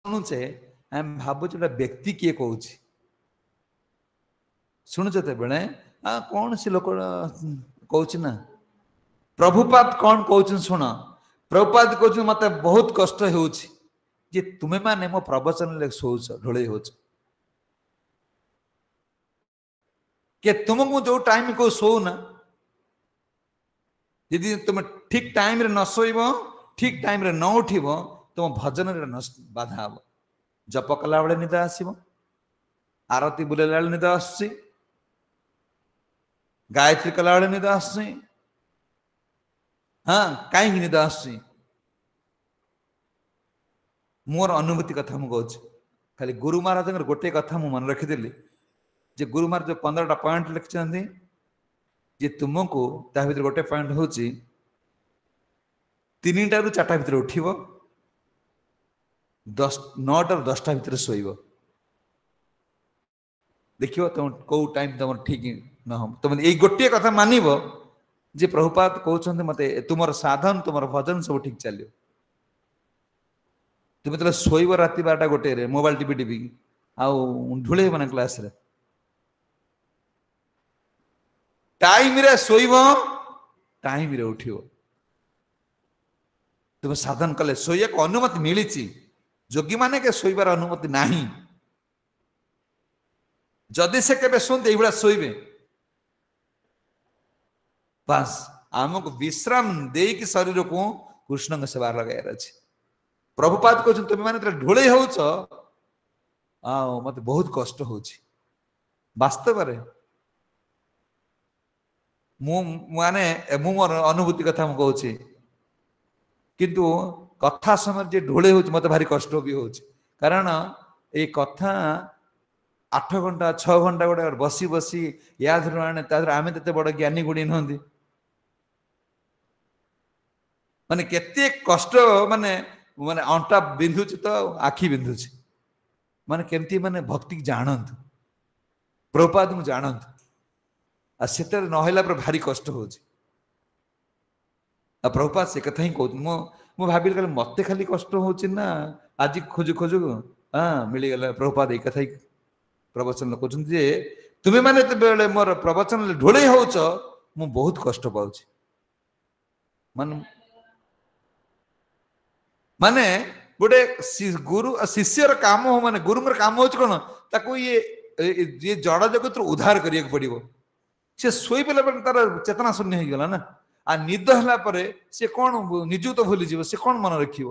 शुणुचे आम भावुँ व्यक्ति किए कौच शुणुचे बेले कौन सी लोक कहूँ ना प्रभुपाद कौन कहते शुण प्रभुपाद कहते मत बहुत कष्ट हो तुम्हें माने मो प्रवचन शोच ढोल हो तुमको जो टाइम को शोना यदि तुम ठीक टाइम रे न शोब ठीक टाइम रे न उठब तुम भजन बाधा हम जप कला बेले निद आसब आरती बुलेला निद आस गायत्री कला बेले निद आस हाँ कहीं निद आस मोर अनुभूति कथा मुझे कहूँ खाली गुरु महाराज गोटे कथा मुझे मन रखीदी जे गुरु महाराज जो 15टा पॉइंट लिखिं जे तुमको ता भीतर गोटे पॉइंट हूँ 3टा ରୁ 4ଟା भितर उठिब 9टा ରୁ 10ଟା भितर शोइब देखियो तुम कौ टाइम तुम ठीक न हो तुम ये गोटे कथा मानिब जे प्रभुपाद कहते मत तुम साधन तुम भजन सब ठीक चलो तुम तो शोब राति 12टा 1 मोबाइल टीवी टीवी आउ ढूले मैंने क्लास रे टाइम रे शोइब टाइम रे उठिब तुम साधन कले शोया को अनुमति मिली जोगी माने के शोइबार अनुमति नहीं जदि से केबे सुनते ये शोइबे बस आमको विश्राम दे कि शरीर को कृष्ण के सेवा लगार अच्छे प्रभुपाद कहते तुम मैंने ढोले हो मत बहुत कष्ट हो वास्तव माने मोर अनुभूति कथा मुझे कहूँ किंतु कथा समय जे ढोले हो मत भारी कष्ट भी हो कारण ये कथा 8 घंटा 6 घंटा गोटे बसी बसी या आने आम तो बड़ ज्ञानी गुणी नुहति माने केते कष्ट माने माने अंटा बिंधुची तो आखि बिंधुची माने केमती माने भक्ति जानतु प्रभुपाद को जानतु आ से नहला पर भारी कष्ट हो प्रभुपाद से कथा ही कहते मु भाविल कल मत खाली कष्ट हो आज खोजु खोजु हाँ मिलगला प्रभुपाद ये कथा ही प्रवचन कहते तुम्हें माने मोर प्रवचन ढोले हो मु बहुत कष्ट पाऊँ मान माने गोटे गुरु शिष्यर काम हो माने गुरु काम हो कौन ताको ये जड़ जगत उद्धार करिया पड़ो से शोई पेला तार चेतना शून्य हो गला ना आ निद हला परे से कौन निजु तो भूली जीव से कौन मन रखियो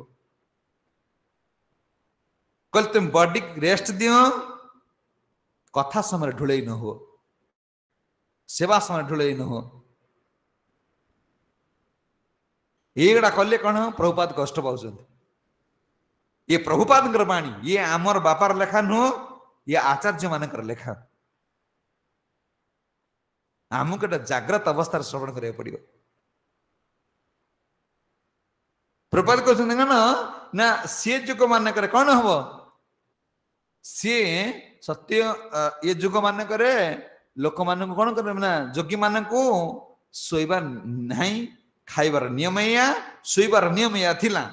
कल तुम बॉडी रेस्ट दियो कथा समय ढुले न हो सेवा समय ढुले न हो ये कले कौन प्रभुपाद कष्ट पाँच ये प्रभुपाद वाणी ये आमर बापार लेखा नुह ये आचार्य मानकर लेखा आमको जाग्रत अवस्था श्रवण करा पड़ो प्रभुपाद कहते ना सी जुग मानक कौन हम सी सत्य ये जुग मानक लोक मान कौन कर जोगी मान शोइबार नहीं खाइबार नियम या शोइबार नियम या थिला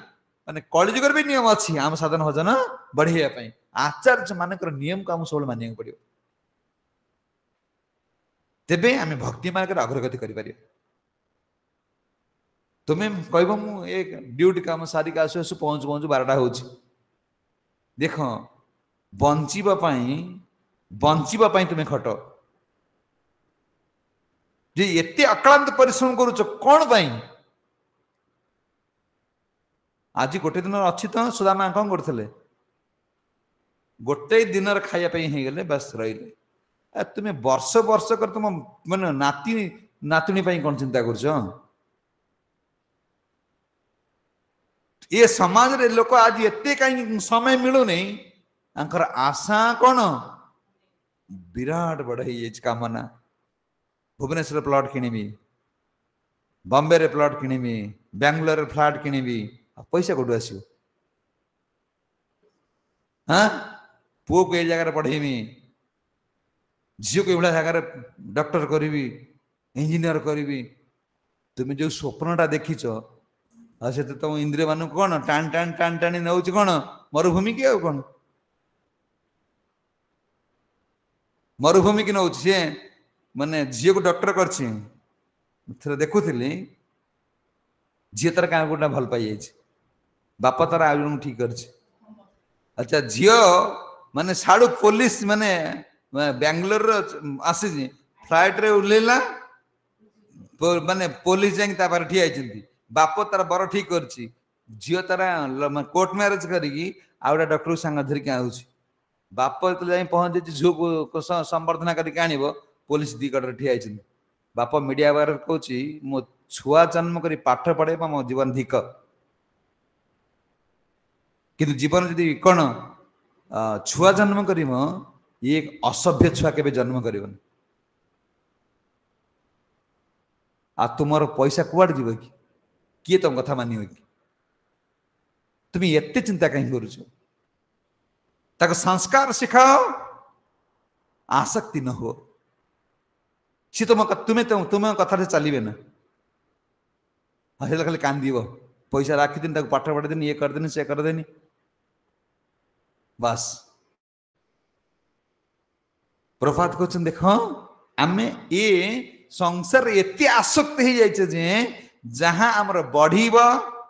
माने कलिजुगर भी नियम अच्छी आम साधन भजन बढ़ाई आचार्य मानकर नियम को आम सब मानिया पड़ो तेबे आम भक्ति मार्ग अग्रगति करें तुम्हें कह एक ड्यूटी काम सारिक आसु आसु पहुँचु पहुँचु 12टा हो देख बंचापी तुम्हें खट जे एते अक्लांत परिश्रम करुच कौन पाई आज गोटे दिन अच्छी तो सुदामा कौन करते गोटे दिन खायापी हो गले बस रही तुम्हें वर्ष वर्ष कर तुम माने नाती नातुणी कौन चिंता कर ये समाज रे लोक आज एते कहीं समय मिलू नहीं आंकर आशा कौन विराट बड़ ही कामना भुवनेश्वर प्लॉट किणवी बॉम्बे रे प्लॉट किणवी बेंगलोर रे फ्लैट किणवी पैसा कौटू आस हाँ पुओ को ये जगह पढ़ेमी झील को ये जगह डॉक्टर करी इंजीनियर करी तुम्हें जो स्वप्नटा देखीच से तो तुम इंद्रिय मान कौन टाण टाण टाण टाणी नौ कौन मरुभूमि की कौन मरुभूमि की नौ सी माने झील को डॉक्टर कर ଥରେ ଦେଖୁଥିଲି ଝିଅ ତାର କାହା ଗୋଟା ଭଲ ପାଇଯାଇଛି, ବାପ ତାର ଆଉ ଜଣକୁ ଠିକ କରିଛି। ଆଚ୍ଛା ଝିଅ ମାନେ ସାଡୁ ପୋଲିସ ମାନେ ବାଙ୍ଗାଲୋର ଆସିଛି, ଫ୍ଲାଇଟ ରେ ଓହ୍ଲେଇଲା, ମାନେ ପୋଲିସ ଯାଇକି ତା ପାଖରେ ଠିଆ ହେଇଛନ୍ତି, ବାପ ତାର ବର ଠିକ କରିଛି, ଝିଅ ତାର କୋର୍ଟ ମ୍ୟାରେଜ କରିକି ଆଉ ଗୋଟେ ଡକ୍ଟରକୁ ସାଙ୍ଗ ଧରିକି ଆଉଛି। ବାପ ଯେତେବେଳେ ଯାଇ ପହଞ୍ଚିଛି ଝିଅକୁ ସମ୍ବର୍ଦ୍ଧନା କରିକି ଆଣିବ, ପୋଲିସ ଦି କଡ଼ରେ ଠିଆ ହେଇଛନ୍ତି। ବାପ ମିଡିଆ ବାହାରେ କହୁଛି ମୋ ଛୁଆ ଜନ୍ମ କରି ପାଠ ପଢେଇବା ମୋ ଜୀବନ ଧିକ, କିନ୍ତୁ ଜୀବନ ଯଦି କଣ ଛୁଆ ଜନ୍ମ କରିବ, ଇଏ ଅସଭ୍ୟ ଛୁଆ କେବେ ଜନ୍ମ କରିବନି। ଆଉ ତୁମର ପଇସା କୁଆଡେ ଯିବ କି, କିଏ ତମ କଥା ମାନିବ କି? তুমি ଏତେ ଚିନ୍ତା କାହିଁ କରୁଛ? ତାକୁ ସଂସ୍କାର ଶିଖାଅ, ଆସକ୍ତି ନ ହୁଅ। ସି ତୁମ କଥାରେ ଚାଲିବେ ନା, ହେଲେ ଖାଲି କାନ୍ଦିବ, ପଇସା ରାଖିଦିନି, ତାକୁ ପାଠ ପଢେଇଦେନି, ଇଏ କରିଦେନି, ସେ କରିଦେନି, ବାସ୍। ପ୍ରଭାତ କହୁଛନ୍ତି ଦେଖ ଆମେ ଏ ସଂସାରରେ ଏତେ ଆସକ୍ତ ହେଇଯାଇଛେ ଯେ ଯାହା ଆମର ବଢିବ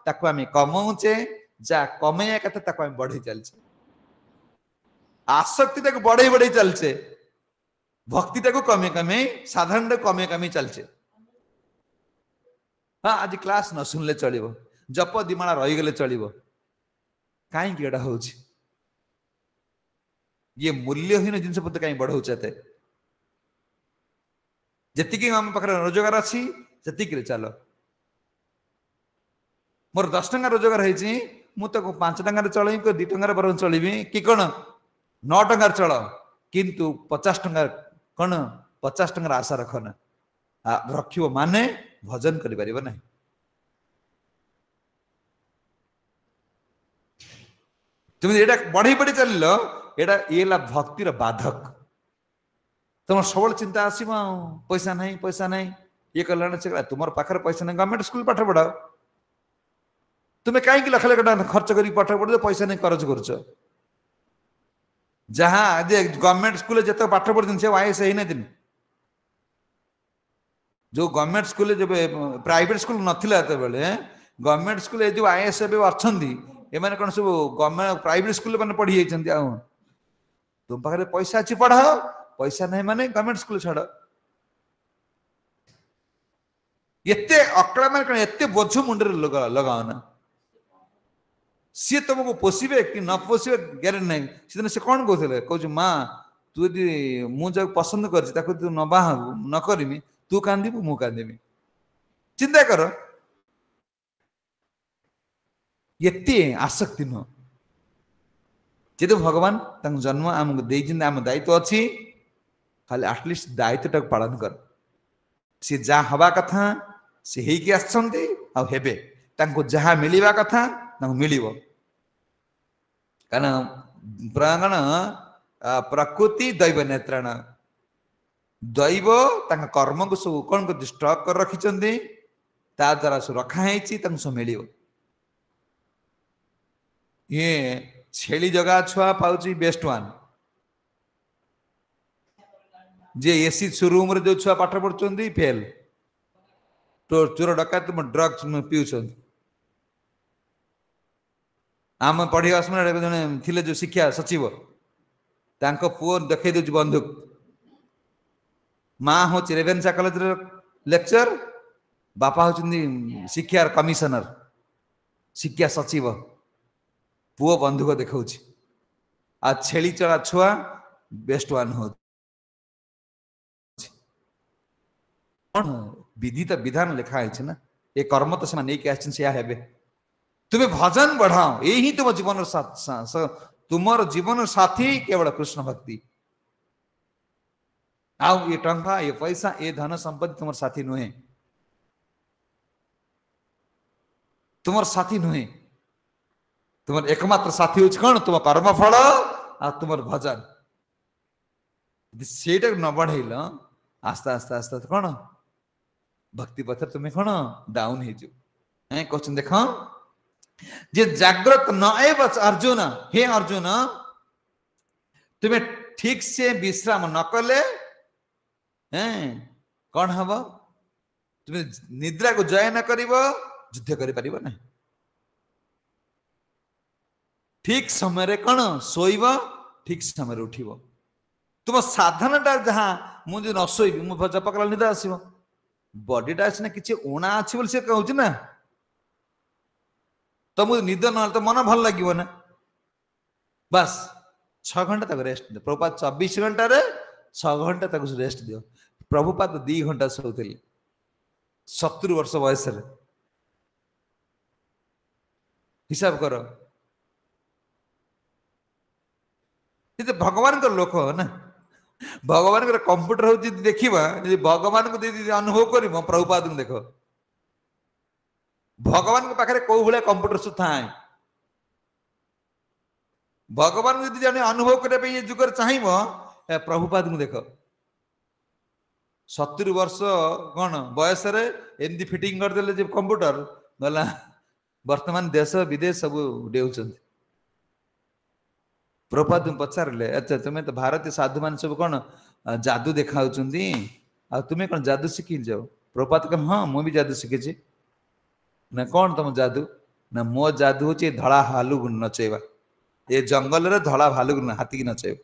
ତାକୁ ଆମେ କମଉଛେ, ଯାହା କମେଇବା କଥା ତାକୁ ଆମେ ବଢେଇ ଚାଲିଛେ। ଆସକ୍ତି ତାକୁ ବଢେଇ ବଢେଇ ଚାଲିଛେ, ଭକ୍ତିଟାକୁ କମେଇ କମେଇ, ସାଧାରଣରେ କମେଇ କମେଇ ଚାଲିଛେ। ହଁ ଆଜି କ୍ଲାସ ନ ଶୁଣିଲେ ଚଳିବ, ଜପ ଦିମାଳା ରହିଗଲେ ଚଳିବ, କାହିଁକି ଏଇଟା ହଉଛି? ଇଏ ମୂଲ୍ୟହୀନ ଜିନିଷ ପତ୍ର କାହିଁ ବଢଉଛ ଏତେ? ଯେତିକି ଆମ ପାଖରେ ରୋଜଗାର ଅଛି ସେତିକିରେ ଚାଲ। ମୋର 10 ଟଙ୍କା ରୋଜଗାର ହେଇଛି, ମୁଁ ତାକୁ 5 ଟଙ୍କାରେ ଚଳେଇବି, 2 ଟଙ୍କାରେ ବରଂ ଚଳିବି, କି କଣ 9 ଟଙ୍କାରେ ଚଳ, କିନ୍ତୁ 50 ଟଙ୍କା କଣ 50 ଟଙ୍କାର ଆଶା ରଖ ନା, ରଖିବ ମାନେ ଭଜନ କରିପାରିବ ନାହିଁ। তুমি এটা ବଢେଇ ବଢେଇ ଚାଲିଲ, ଏଇଟା ଇଏ ହେଲା ଭକ୍ତିର ବାଧକ। তোমার ସବୁବେଳେ ଚିନ୍ତା ଆସିବ, ଆଉ ପଇସା ନାହିଁ, ପଇସା ନାହିଁ, ଇଏ କଲାଣି ସେ କଲା। ତୁମର ପାଖରେ ପଇସା ନାହିଁ, ଗଭର୍ଣ୍ଣମେଣ୍ଟ ସ୍କୁଲ ପାଠ ପଢାଅ। ତୁମେ କାହିଁକି ଲକ୍ଷ ଲକ୍ଷ ଟଙ୍କା ଖର୍ଚ୍ଚ କରିକି ପାଠ ପଢୁଛ, ପଇସା ନେଇ ଖର୍ଚ୍ଚ କରୁଛ? ଯାହା ଯେ ଗଭର୍ଣ୍ଣମେଣ୍ଟ ସ୍କୁଲରେ ଯେତେ ପାଠ ପଢୁଛନ୍ତି ସେ ଆଇଏଏସ୍ ହେଇନାହାନ୍ତି। ଯୋଉ ଗଭର୍ଣ୍ଣମେଣ୍ଟ ସ୍କୁଲରେ ଯେବେ ପ୍ରାଇଭେଟ ସ୍କୁଲ ନଥିଲା, ସେତେବେଳେ ଗଭର୍ଣ୍ଣମେଣ୍ଟ ସ୍କୁଲ ଏ ଯୋଉ ଆଇଏଏସ୍ ଏବେ ଅଛନ୍ତି, ଏମାନେ କଣ ସବୁ ଗଭର୍ଣ୍ଣମେଣ୍ଟ ପ୍ରାଇଭେଟ ସ୍କୁଲରେ ମାନେ ପଢି ଯାଇଛନ୍ତି? ଆଉ ତୁମ ପାଖରେ ପଇସା ଅଛି ପଢାଅ, ପଇସା ନାହିଁ ମାନେ ଗଭର୍ଣ୍ଣମେଣ୍ଟ ସ୍କୁଲ ଛାଡ। ଏତେ ଅକଳା ମାନେ କଣ, ଏତେ ବୋଝ ମୁଣ୍ଡରେ ଲଗାଅ ନା। ସିଏ ତମକୁ ପୋଷିବେ କି ନ ପୋଷିବେ ଗ୍ୟାରେଣ୍ଟି ନାହିଁ। ସେଦିନ ସେ କଣ କହୁଥିଲେ, କହୁଛୁ ମା ତୁ ଯଦି ମୁଁ ଯାହାକୁ ପସନ୍ଦ କରିଛି ତାକୁ ତୁ ନ ବାହା ହବୁ, ନ କରିବି, ତୁ କାନ୍ଦିବୁ ମୁଁ କାନ୍ଦିବି। ଚିନ୍ତା କର, ଏତେ ଆସକ୍ତି ନୁହଁ। ଯେହେତୁ ଭଗବାନ ତାଙ୍କୁ ଜନ୍ମ ଆମକୁ ଦେଇଛନ୍ତି, ଆମ ଦାୟିତ୍ୱ ଅଛି, ଖାଲି ଆଟଲିଷ୍ଟ ଦାୟିତ୍ୱଟାକୁ ପାଳନ କର। ସେ ଯାହା ହବା କଥା ସେ ହେଇକି ଆସିଛନ୍ତି, ଆଉ ହେବେ। ତାଙ୍କୁ ଯାହା ମିଳିବା କଥା ତାଙ୍କୁ ମିଳିବ, କାରଣ ପ୍ରାଙ୍ଗଣ ପ୍ରକୃତି ଦୈବ ନେତ୍ରାଣ। ଦୈବ ତାଙ୍କ କର୍ମକୁ ସବୁ କଣ କରୁଛି, ଷ୍ଟକ୍ କରି ରଖିଛନ୍ତି, ତା ଦ୍ୱାରା ସବୁ ରଖା ହେଇଛି, ତାଙ୍କୁ ସବୁ ମିଳିବ। ଇଏ ଛେଳି ଜଗା ଛୁଆ ପାଉଛି ବେଷ୍ଟ ୱାନ୍, ଯେ ଏସି ଶୋରୁମରେ ଯୋଉ ଛୁଆ ପାଠ ପଢୁଛନ୍ତି ଫେଲ, ଚୋର ଡକାୟତ ଡ୍ରଗ୍ସ ପିଉଛନ୍ତି। ଆମ ପଢିବା ସମୟରେ ଜଣେ ଥିଲେ ଯୋଉ ଶିକ୍ଷା ସଚିବ, ତାଙ୍କ ପୁଅ ଦେଖେଇ ଦଉଛି ବନ୍ଧୁକ। ମା ହଉଛି ରେଭେନ୍ସା କଲେଜର ଲେକ୍ଚର, ବାପା ହଉଛନ୍ତି ଶିକ୍ଷା କମିଶନର, ଶିକ୍ଷା ସଚିବ, ପୁଅ ବନ୍ଧୁକ ଦେଖାଉଛି। ଆଉ ଛେଳି ଚଳା ଛୁଆ ବେଷ୍ଟ ୱାନ୍ ହଉଛି। କଣ ବିଧିତ ବିଧାନ ଲେଖା ହେଇଛି ନା, ଏ କର୍ମ ତ ସେମାନେ ନେଇକି ଆସିଛନ୍ତି, ସେୟା ହେବେ। ତୁମେ ଭଜନ ବଢାଅ, ଏଇ ହିଁ ତୁମ ଜୀବନର ତୁମର ଜୀବନ ସାଥୀ କେବଳ କୃଷ୍ଣ ଭକ୍ତି। ଆଉ ଏ ଟଙ୍କା, ଏ ପଇସା, ଏ ଧନ ସମ୍ପତ୍ତି ତୁମର ସାଥୀ ନୁହେଁ, ତୁମର ସାଥୀ ନୁହେଁ। ତୁମର ଏକମାତ୍ର ସାଥୀ ହଉଛି କଣ, ତୁମ କର୍ମ ଫଳ ଆଉ ତୁମର ଭଜନ। ଯଦି ସେଇଟାକୁ ନ ବଢେଇଲ, ଆସ୍ତେ ଆସ୍ତେ ଆସ୍ତେ ଆସ୍ତେ କଣ ଭକ୍ତି ପଥରେ ତୁମେ କଣ ଡାଉନ ହେଇଯିବ। କହୁଛନ୍ତି ଦେଖ, ଯେ ଜାଗ୍ରତ ନ ଏବ ଅର୍ଜୁନ, ହେ ଅର୍ଜୁନ ତୁମେ ଠିକ ସେ ବିଶ୍ରାମ ନ କଲେ କଣ ହବ, तुम निद्रा को जय न कर युद्ध कर ना ठीक समय कौन शोब ठीक समय उठ तुम साधनटा जहाँ मुझे न शोबी मुझे जप कला निद आसो बडीटा सीना किसी उणा अच्छी बोली कहूँ ना तो मुझे निद ना तो मन भल लगे ना बस 6 घंटा तक रेस्ट दियो प्रभुपाद 24 घंटा रे 6 घंटा तक रेस्ट दियो प्रभुपाद 2 घंटा सोते 70 वर्ष बयस हिसाब कर भगवान का लोक ना भगवान कंप्यूटर हूँ देखा भगवान को अनुभव कर प्रभुपाद को देख भगवान के पाखे कौ भाया कंप्यूटर सब थाए भगवान को जब अनुभव करने ये जुगर चाहब प्रभुपाद को देख 70 वर्ष कौन बयस एमती फिटिंग करदे कंप्यूटर गला वर्तमान देश विदेश सब डेउछन प्रभुपाद पचारे अच्छा तुम्हें तो भारतीय साधु मान सब कौन जादू देखा आ तुम्हें कौन जादू शिखी जाओ प्रभुपाद कह हाँ मुझे भी जादू शिखी ना कौन तुम जादू ना मो जादू हूँ धड़ा भालू नचेवा ये जंगल रे धड़ा भालू हाथी की नचेब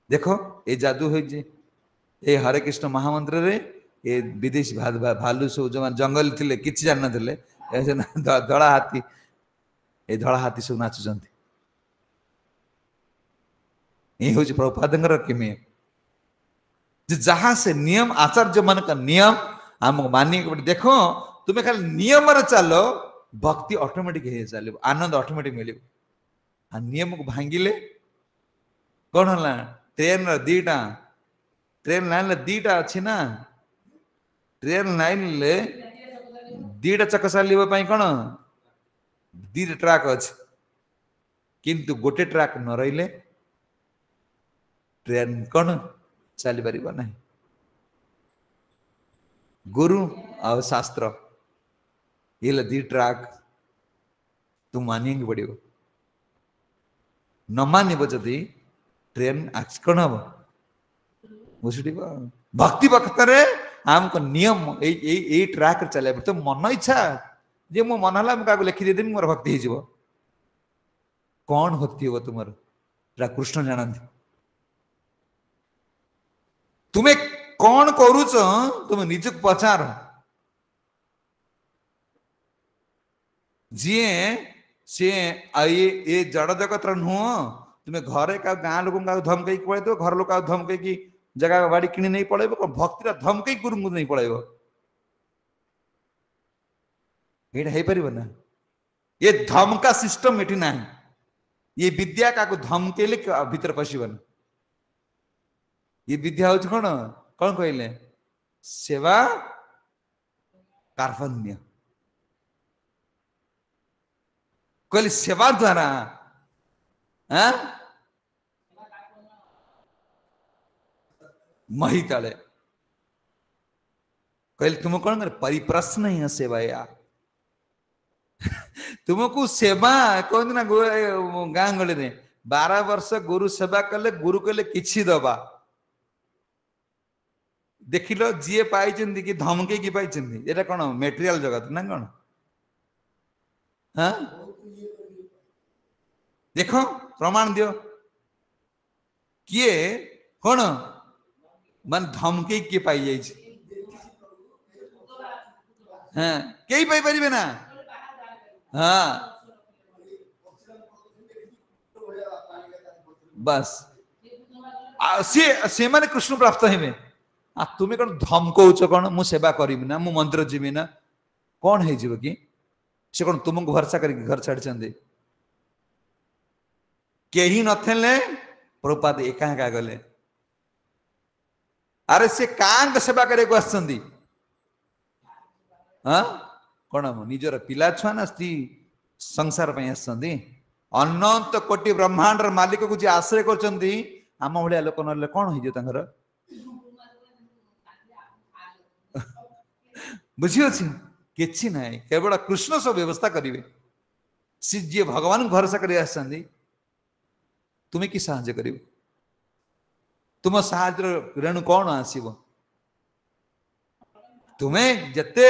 देख ये जादू हो ये हरे कृष्ण महामंत्र रे ये विदेशी भालू सब जो जंगल थे कि जान धड़ा हाथी ये धड़ा हाथी सब नाचुंट ये हूँ प्रभुपाद किमी जहाँ से नियम आचार्य मान का नियम आमको मानिक देख तुम्हें खाली नियम चल भक्ति ऑटोमेटिक चलो आनंद ऑटोमेटिक मिल नियम को भांगिले कौन है ट्रेन दीटा ट्रेन लाइन दीटा अच्छी ना ट्रेन लाइन ले दीटा चक चलने कौन दीटा ट्रैक अच्छे किंतु गोटे ट्रैक न रही ट्रेन कौन चली पार ना गुरु आ शास्त्र ये दी ट्रैक तुम मानिए पड़ो न मानव जदि ट्रेन कौन हम घुषुड़ भक्ति भक्तरे आमको नियम यही ट्रैक चल तो मन इच्छा जे मो मन है मुझे लिखिदेवी मोर भक्ति हो कौन भक्ति हो तुम कृष्ण जानती तुम्हें कौन करुच तुम निज को पचार जी सी ये जड़ जगत नुह तुम्हें घरे का गाँ लोक धमकई पलैद घर लोक धमकई जगह बाड़ी कि नहीं पलैब भक्ति धमकई गुरु को नहीं पलैब ये हो पार ना ये धमका सिस्टम ये ना ये विद्या क्या धमकेले भीतर पशबन ये विद्या हूँ कौन कौन कहले सेवा कार्पण्य कहले सेवा द्वारा मही तले कहले तुम कौन कर परिप्रश्न ही सेवा या तुमको सेवा कहते ना गाँ गली में 12 वर्ष गुरु सेवा कले गुरु कहले किछि दबा देख लो जी पाई कि धमके की पाई ये कौन मेटेरियल जगत ना कौन हाँ देख प्रमाण दियो किए कौन मान धमके किए पाई जाइए हाँ कई पाई पारे ना हाँ बस से माने कृष्ण प्राप्त हे आ तुम्हें कौन धमकौच कौन मु सेवा करी ना मु मंदिर जीवी ना कौन हो कि से कौन तुमको भरसा कर घर छाड़ी कहीं नथिले प्रभुपाद एका एका गले अरे से कांग सेवा करे को आछंदी हाँ कौन निजर पिला छुआ ना स्त्री संसार पे आछंदी अनंत कोटि ब्रह्मांड मालिक को जी आश्रय करछंदी आम भलिया लोक नले कौन हो तांगर बुझी अच्छी कि ना केवल कृष्ण सब व्यवस्था करेंगे सी जी भगवान भरोसा कर तुम्हें कि साहाଯ୍य कर तुम साहाଯ୍य रेणु कौन आसब तुम्हें जते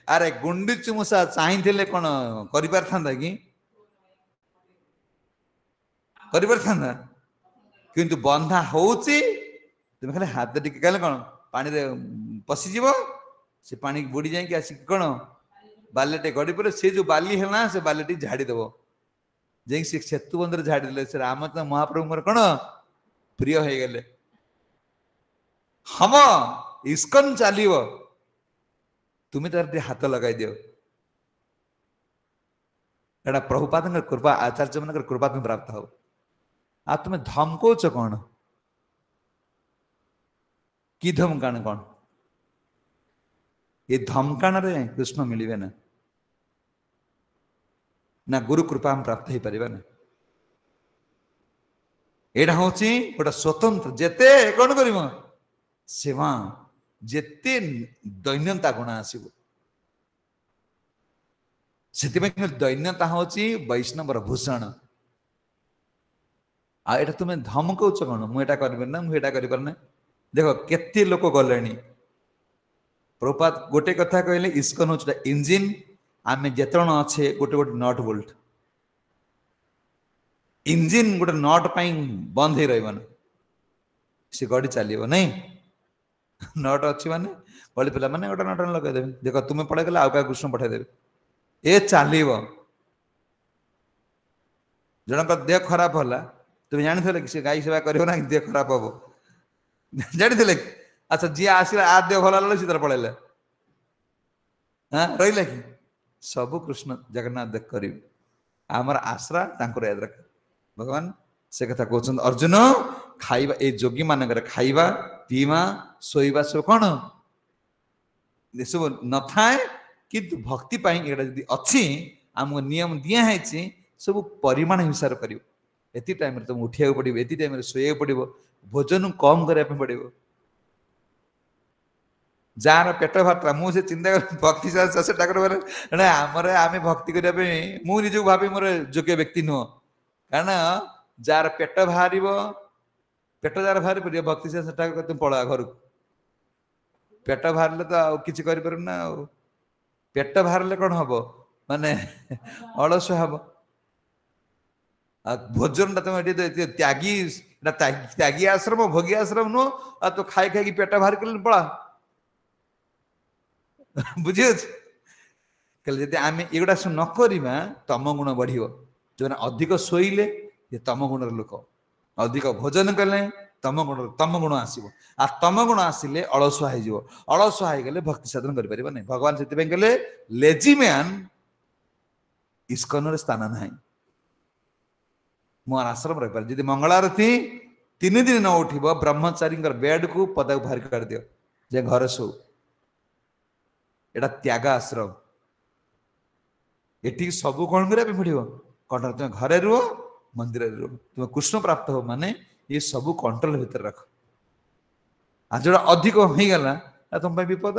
अरे गुंडीचु मूषा चाहिए कौन कर पारथा कि कर पारथा किंतु बंधा होउची तुम खाली हाथ टिके कले कौन पानी रे पशिजीव से पानी बुड़ी जाए आसिक कौन बाल्यटे गड़ी पड़े से जो बाली है ना से बाल्यटी झाड़ी देव जे सेतु बंधर झाड़ी दे से रामचंद्र महाप्रभु कौन प्रिय हो गले हम इस्कन चलो तुम्हें तार हाथ लगे दियो एटा प्रभुपाद कृपा आचार्य मान कृपा तुम्हें प्राप्त हो आ तुम्हें धमकौच कौन कि धमकाण कौन ये धमकाण रे कृष्ण मिले ना ना गुरु कृपा हम प्राप्त हो पार ना यहाँ हूँ गोटे स्वतंत्र जेते कौन कर सेवा जेते दैन्यता गुण आसव से दैन्यता हूँ वैष्णवर भूषण आटा तुम्हें धमकौच कौन मुझा कर ना मुझा कर देख केते लोक गले प्रभुपाद गोटे कथा कहले इस्कन हूँ इंजिन आम जिते अच्छे गोटे गोटे नट बोल्ट इंजिन गोटे नट पाई बंद हो रहा सी गड़ी चलो नहीं नट अच्छी माने गली पिला मैंने गोटे नट लगेदेवे देख तुम्हें पढ़े गले आउ क्या कृष्ण पठेदेवे ए चलो जनक देह खराब होला तुम जानी कि सी गाई सेवा कर देह खराब हम जानी कि अच्छा जी आसला आ देह भल सी तर पड़ेगा हाँ रहा कि सबु कृष्ण जगन्नाथ देख कर आमर आश्रा याद रख भगवान से कथा कहते अर्जुन खाइबा ए जोगी मानकर खाइबा पीवा शोइबा सब कौन सब न थाए किंतु भक्ति पाई एटा जदि अच्छी आमको नियम दिखाई सब परिमाण हिसाब कर टाइम तुम उठा पड़ो ये टाइम शोया पड़ो भोजन कम करने पड़ो जार पेट भरता मुझे चिंता कर भक्ति से ठाकुर आमर आम भक्ति करने मुझे भावी मोर योग्य व्यक्ति नुह कारण जार पेट बाहर पेट जार बाहर पड़े भक्ति से ठाकुर तुम पड़ा घर को पेट बाहर तो किसी करना पेट बाहर कौन हम माने अलस हम भोजन तुम त्यागी त्यागी आश्रम भोगी आश्रम नुह तो खाई खाई पेट बाहर कर पड़ा बुझे जब आम एगुड़ा सब नक तम गुण बढ़ जो अधिक शोले ये तम गुण लोक अधिक भोजन कले तम गुण आसो आ तम गुण आसिले अलसुआ हो अलसुआ हो भक्ति साधन कर भगवान से कहले लेजी मैन इस्कन स्थान ना मोर आश्रम रही पारे जी मंगलारती 3 दिन न उठ ब्रह्मचारी बेड को पदा बाहर कर दियो जे घर शो एटा त्याग आश्रम ये सब कौन करने पड़ो कौन तुम घरे रुह मंदिर रुह तुम कृष्ण प्राप्त हो माने ये सब कंट्रोल भितर रख आज जो अधिक हो गला तुम विपद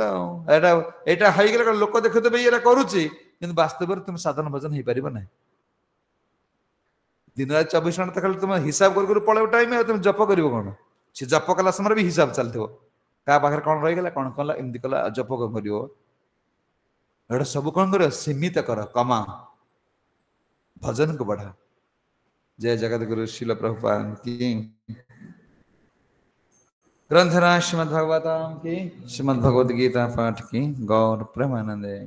एटा हो गला लोक देखते ये करुच्ची कि वास्तव में तुम साधन भजन हो पार ना दिन रात 24 घंटा खाली तुम हिसाब कर पड़े टाइम तुम जप कर कौन सी जप कला समय भी हिसाब चलते क्या पाखे कौन रहीगला कौन कला एमती कला जप कौन कर सब कौन कर सीमित कर कमा भजन को बढ़ा जय जगत गुरु शिल प्रभुपाद की ग्रंथराज श्रीमद् भागवतम की श्रीमद् भगवद गीता पाठ की गौर प्रेमानंदे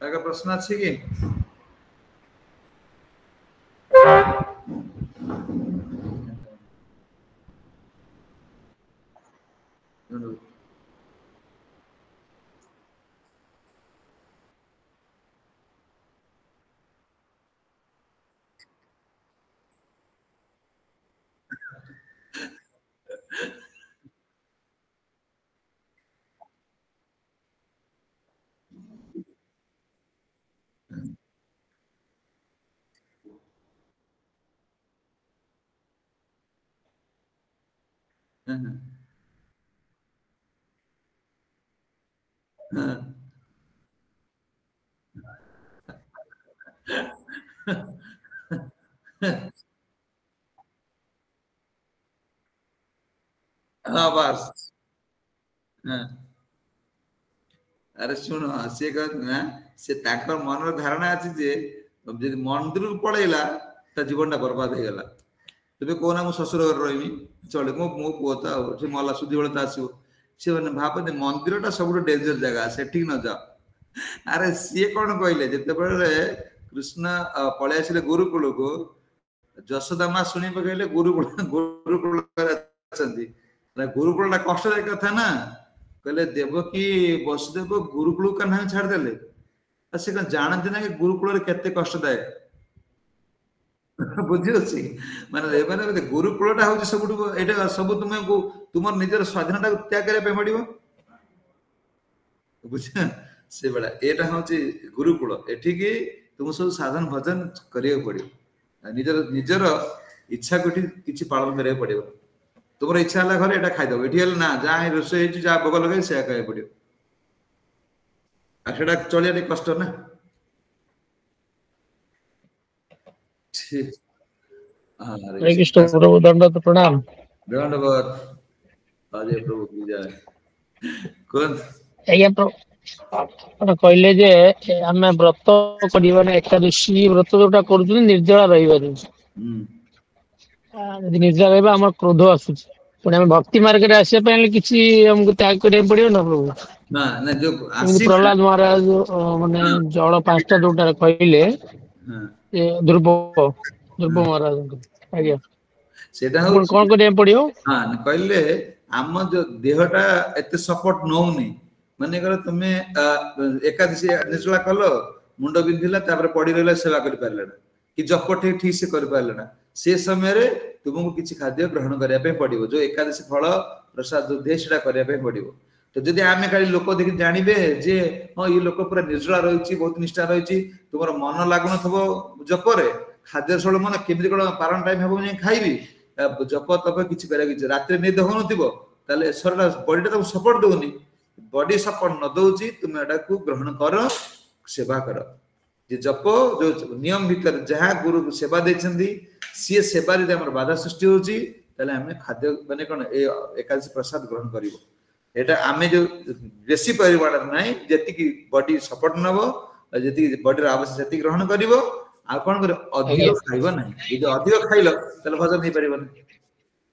आगे प्रश्न अच्छी की हाँ हाँ बस हाँ अरे शुण सी कहना से मन धारणा अच्छी जे जब मंदिर को पलैला जीवन टा बर्बाद हो गला तेज कहना मु शशुर घर रही चले मो मो पुओ तो मला सुधी बेला तो आसो सी मैंने भावते मंदिर टा सब डेंजर जगह से न जाओ अरे सी कौन कहले जिते कृष्ण पलि आसिले गुरुकुल को ଯଶୋଦା ମା ଶୁଣି ପକେଇଲେ ଗୁରୁକୁଳ ଅଛନ୍ତି ଗୁରୁକୁଳ ଟା କଷ୍ଟଦାୟକ କଥା ନା କହିଲେ ଦେବକୀ ବସୁଦେବ ଗୁରୁକୁଳ କାହ୍ନା ଛାଡିଦେଲେ ସେ କଣ ଜାଣନ୍ତି ନା କି ଗୁରୁକୁଳରେ କେତେ କଷ୍ଟଦାୟକ ବୁଝିଅଛି ମାନେ ଏମାନେ ଗୁରୁକୁଳଟା ହଉଛି ସବୁଠୁ ଏଇଟା ସବୁ ତୁମକୁ ତୁମର ନିଜର ସ୍ୱାଧୀନତାକୁ ତ୍ୟାଗ କରିବା ପାଇଁ ପଡିବ ବୁଝ ସେବେଳା ଏଇଟା ହଉଛି ଗୁରୁକୁଳ ଏଠିକି ତୁମ ସବୁ ସାଧନ ଭଜନ କରିବାକୁ ପଡିବ ନିଜର ନିଜର ଇଚ୍ଛା କୋଠି କିଛି ପାଳନ କରିବାକୁ ପଡିବ ତୁମର ଇଚ୍ଛା ହେଲା ଘରେ ଏଟା ଖାଇଦବ ଏଠି ହେଲେ ନା ଯାହା ରୋଷେଇ ହେଇଛି ଯାହା ଭୋଗ ଲଗେଇ ସେୟା ଖାଇବାକୁ ପଡିବ ଆଉ ସେଟା ଚଳିବା ଟିକେ କଷ୍ଟ ନା हरे कृष्ण प्रभु दंडवत प्रणाम दंडवत हरे प्रभु की जय कौन आज्ञा प्रभु कहले जे आमे व्रत करिबा ना एकादशी व्रत जोटा करूछु निर्जला रहिबानी यदि निर्जला रहबा हमर क्रोध आसुछि पुणे हम भक्ति मार्ग रे आसे पहले किछि हमको त्याग करे पड़ियो ना प्रभु ना ना जो प्रहलाद महाराज माने जल पांचटा जोटा कहले ए ध्रुव ध्रुव महाराज आज्ञा सेटा हो कोन करे पड़ियो हां कहले आम जो देहटा एते सपोर्ट नउनी माने कर तुमे एकादशी निर्जला कलो मुंड बिंधिला तापर पड़ी रहला सेवा कर पारला कि जप ठीक से कर पारला से समय रे तुमको किछि खाद्य ग्रहण करिया पे पड़िबो जो एकादशी फल प्रसाद जो देशटा करिया पे पड़िबो तो जदि आमे खाली लोक देखि जानिबे जे हां ये लोक पूरा निर्जला रहिछि बहुत निष्ठा रहिछि तुमर मन लागन थबो जप रे खाद्य सळ मन केमि कोन पारण टाइम हेबो नै खाइबी जप तप किछि करे किछि रात्रि निद होनथिबो ताले शरीर बॉडी टा सपोर्ट दोनी बॉडी सपोर्ट न दोची तुम एटा को ग्रहण करो सेवा करो जे जप जो नियम भीतर जहा गुरु सेवा देछंदी सी सेवा रे हमर बाधा सृष्टि होची ताले हमें खाद्य माने कोन ए एकादशी प्रसाद ग्रहण करिवो एटा आमे जो बेसी परिमाण नै जेति की बॉडी सपोर्ट नबो जेति बॉडी रे आवश्यक जेति ग्रहण करिवो आ कोन करे अधिक खाइबो नै यदि अधिक खाइलो ताले भजन नै परिबो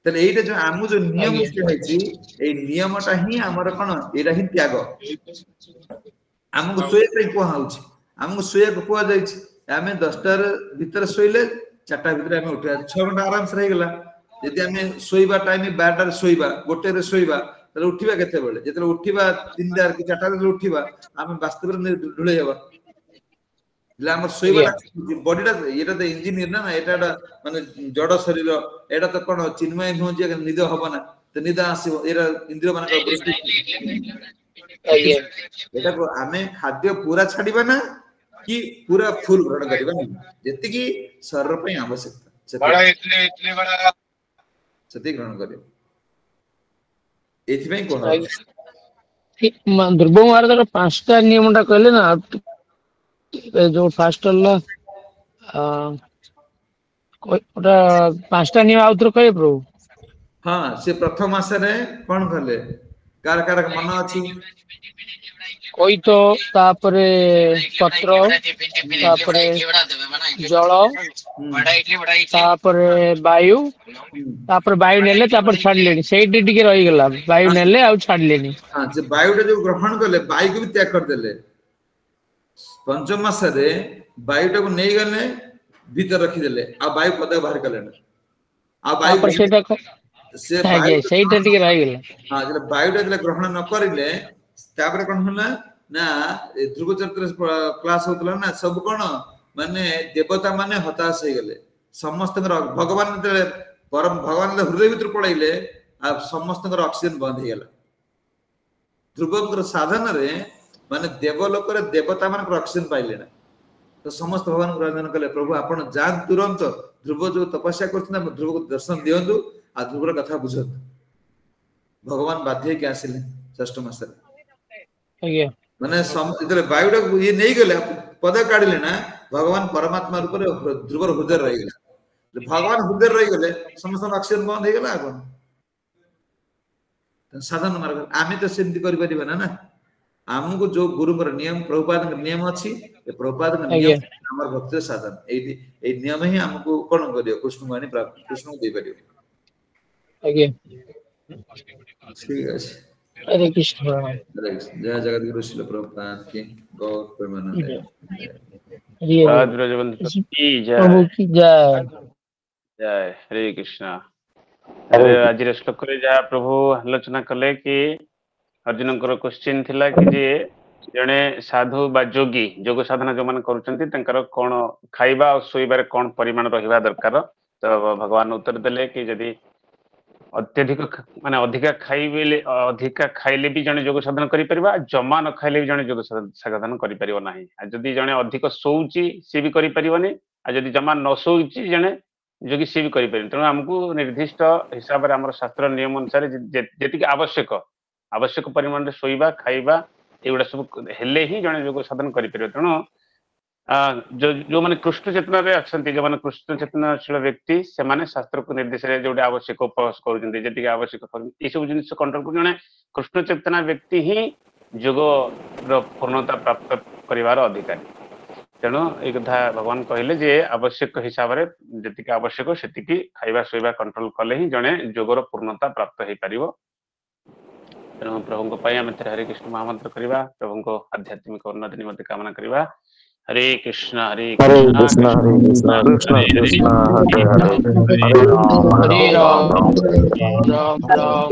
तले एटा जो आमु जो नियम छै ए नियमटा ही हमर कोन एटा ही त्याग आमु सोए पे को हाउची आमु सोए को जाई छी आमे 10टा भीतर सोइले 4टा भीतर आमे उठा 6 घंटा आराम से रह गेला यदि आमे सोइबा टाइम 12टा रे सोइबा गोटे रे सोइबा तले उठिबा केते बेले जेतले उठिबा 3टा कि 4टा रे उठिबा आमे वास्तव रे ढुले जाबा हमर सोइबा बॉडी टा एटा तो इंजीनियर ना एटा माने जड़ शरीर एटा तो कोन चिन्मय नु जे निद होबना तो निद आसीबो एरा इंद्रिय माने एटा को आमे खाद्य पूरा छाडीबा ना कि पूरा फुल ग्रहण करबा जति की शरीर पे आवश्यकता बड़ा इतने बड़ा सती ग्रहण करियो एथि में कोन ध्रुव महाराज 5टा नियमटा कहले ना जो फास्ट हल्ला ओटा 5टा नियम आउत्र कहे प्रभु हां से प्रथम मास रे कोन कहले कार कार मन अछि कोई तो तापरे पत्र तापरे जल तापरे वायु तापरे वायु नेले तापर छाड़ लेनी सेठी टिके रही गेला वायु नेले आ छाड़ लेनी हां जे वायु जो ग्रहण करले वायु को भी त्याग कर देले पंचम मास रे वायु को नै गले भीतर रखी देले आ वायु पद बाहर करले आ वायु से वायु सेठी टिके रही गेला हां जे वायु जे ग्रहण न करिले तापर कोन होला ना ध्रुव चरित्र क्लास होतला ना सब कोन माने देवता माने हताश हो गेले समस्त भगवान परम भगवान हृदय भीतर पड़ाइले आ समस्त ऑक्सीजन बंद हो गेला ध्रुवंकर साधन रे माने देवलोक रे देवता मान ऑक्सीजन पाइले ना तो समस्त भगवान प्रार्थना कले प्रभु आपण जान तुरंत ध्रुव जो तपस्या करथना ध्रुव को दर्शन दियंतु आ ध्रुवर कथा बुझत भगवान बाध्य के आसिले षष्ठ मास रे ମାନେ ଯେତେବେଳେ ବାୟୁଟା ଇଏ ନେଇଗଲେ ପଦ କାଢିଲେ ନା ଭଗବାନ ପରମାତ୍ମା ରୂପରେ ଧ୍ରୁବର ହୃଦୟ ରହିଗଲା। ଭଗବାନ ହୃଦୟ ରହିଗଲେ ସମସ୍ତଙ୍କ ଅକ୍ସିଜେନ ବନ୍ଦ ହେଇଗଲା ଆଉ କଣ ସାଧାରଣ ମାର୍ଗ। ଆମେ ତ ସେମିତି କରିପାରିବା ନା। ଆମକୁ ଯୋଉ ଗୁରୁଙ୍କର ନିୟମ ପ୍ରଭୁପାଦଙ୍କ ନିୟମ ଅଛି ଏ ପ୍ରଭୁପାଦଙ୍କ ନିୟମ ଆମର ଭକ୍ତିର ସାଧନ। ଏଇ ନିୟମ ହିଁ ଆମକୁ କଣ କରିବ କୃଷ୍ଣଙ୍କୁ ଆଣି କୃଷ୍ଣଙ୍କୁ ଦେଇପାରିବ। ଆଜ୍ଞା ଠିକ ଅଛି। हरे कृष्ण जय जगद्गुरु श्रील प्रभुपाद की गौर प्रेमानंद। प्रभु की जय जय हरे कृष्ण। आज श्लोक जहाँ प्रभु आलोचना कले कि अर्जुन क्वेश्चन थिला कि जे जड़े साधु बा जोगी जोग साधना जो मैंने कर कौन खाइबा और शोइबार कौन परिमाण रहा दरकार। तो भगवान उत्तर देले कि जदि अत्यधिक माने अधिका खाइले भी जड़े जोग साधन कर जमा न खाइले भी जड़े जोग साधन कर जदि जड़े अधिक शोची सी भी करें जदि जमा न शोची जड़े जोगी सी भी करें। तेणु आमको निर्दिष्ट हिसाब से आम शास्त्र नियम अनुसार जी आवश्यक परिमाण शोइबा खाइबा एगुड़ा सब हेले ही जड़े जोग साधन कर। तेणु जो मैंने कृष्ण चेतना अच्छा जो मैंने कृष्ण चेतनाशील व्यक्ति से माने शास्त्र को निर्देश जो आवश्यक उपवास कर आवश्यक ये सब जिन कंट्रोल कर जड़े कृष्ण चेतना व्यक्ति ही जोग पूर्णता प्राप्त कर अधिकारी। तेणु ये कथा भगवान कहले जे आवश्यक हिसाब से जी आवश्यक से खाइबा शोइबा कंट्रोल कले ही जड़े जोगर पूर्णता प्राप्त हो पार। तेणु प्रभु आम हरे कृष्ण महामंत्र करवा प्रभु को आध्यात्मिक उन्नति निमित्त कामना करवा। हरे कृष्ण हरे कृष्ण कृष्ण कृष्ण कृष्ण हरे हरे हरे राम हरे राम राम राम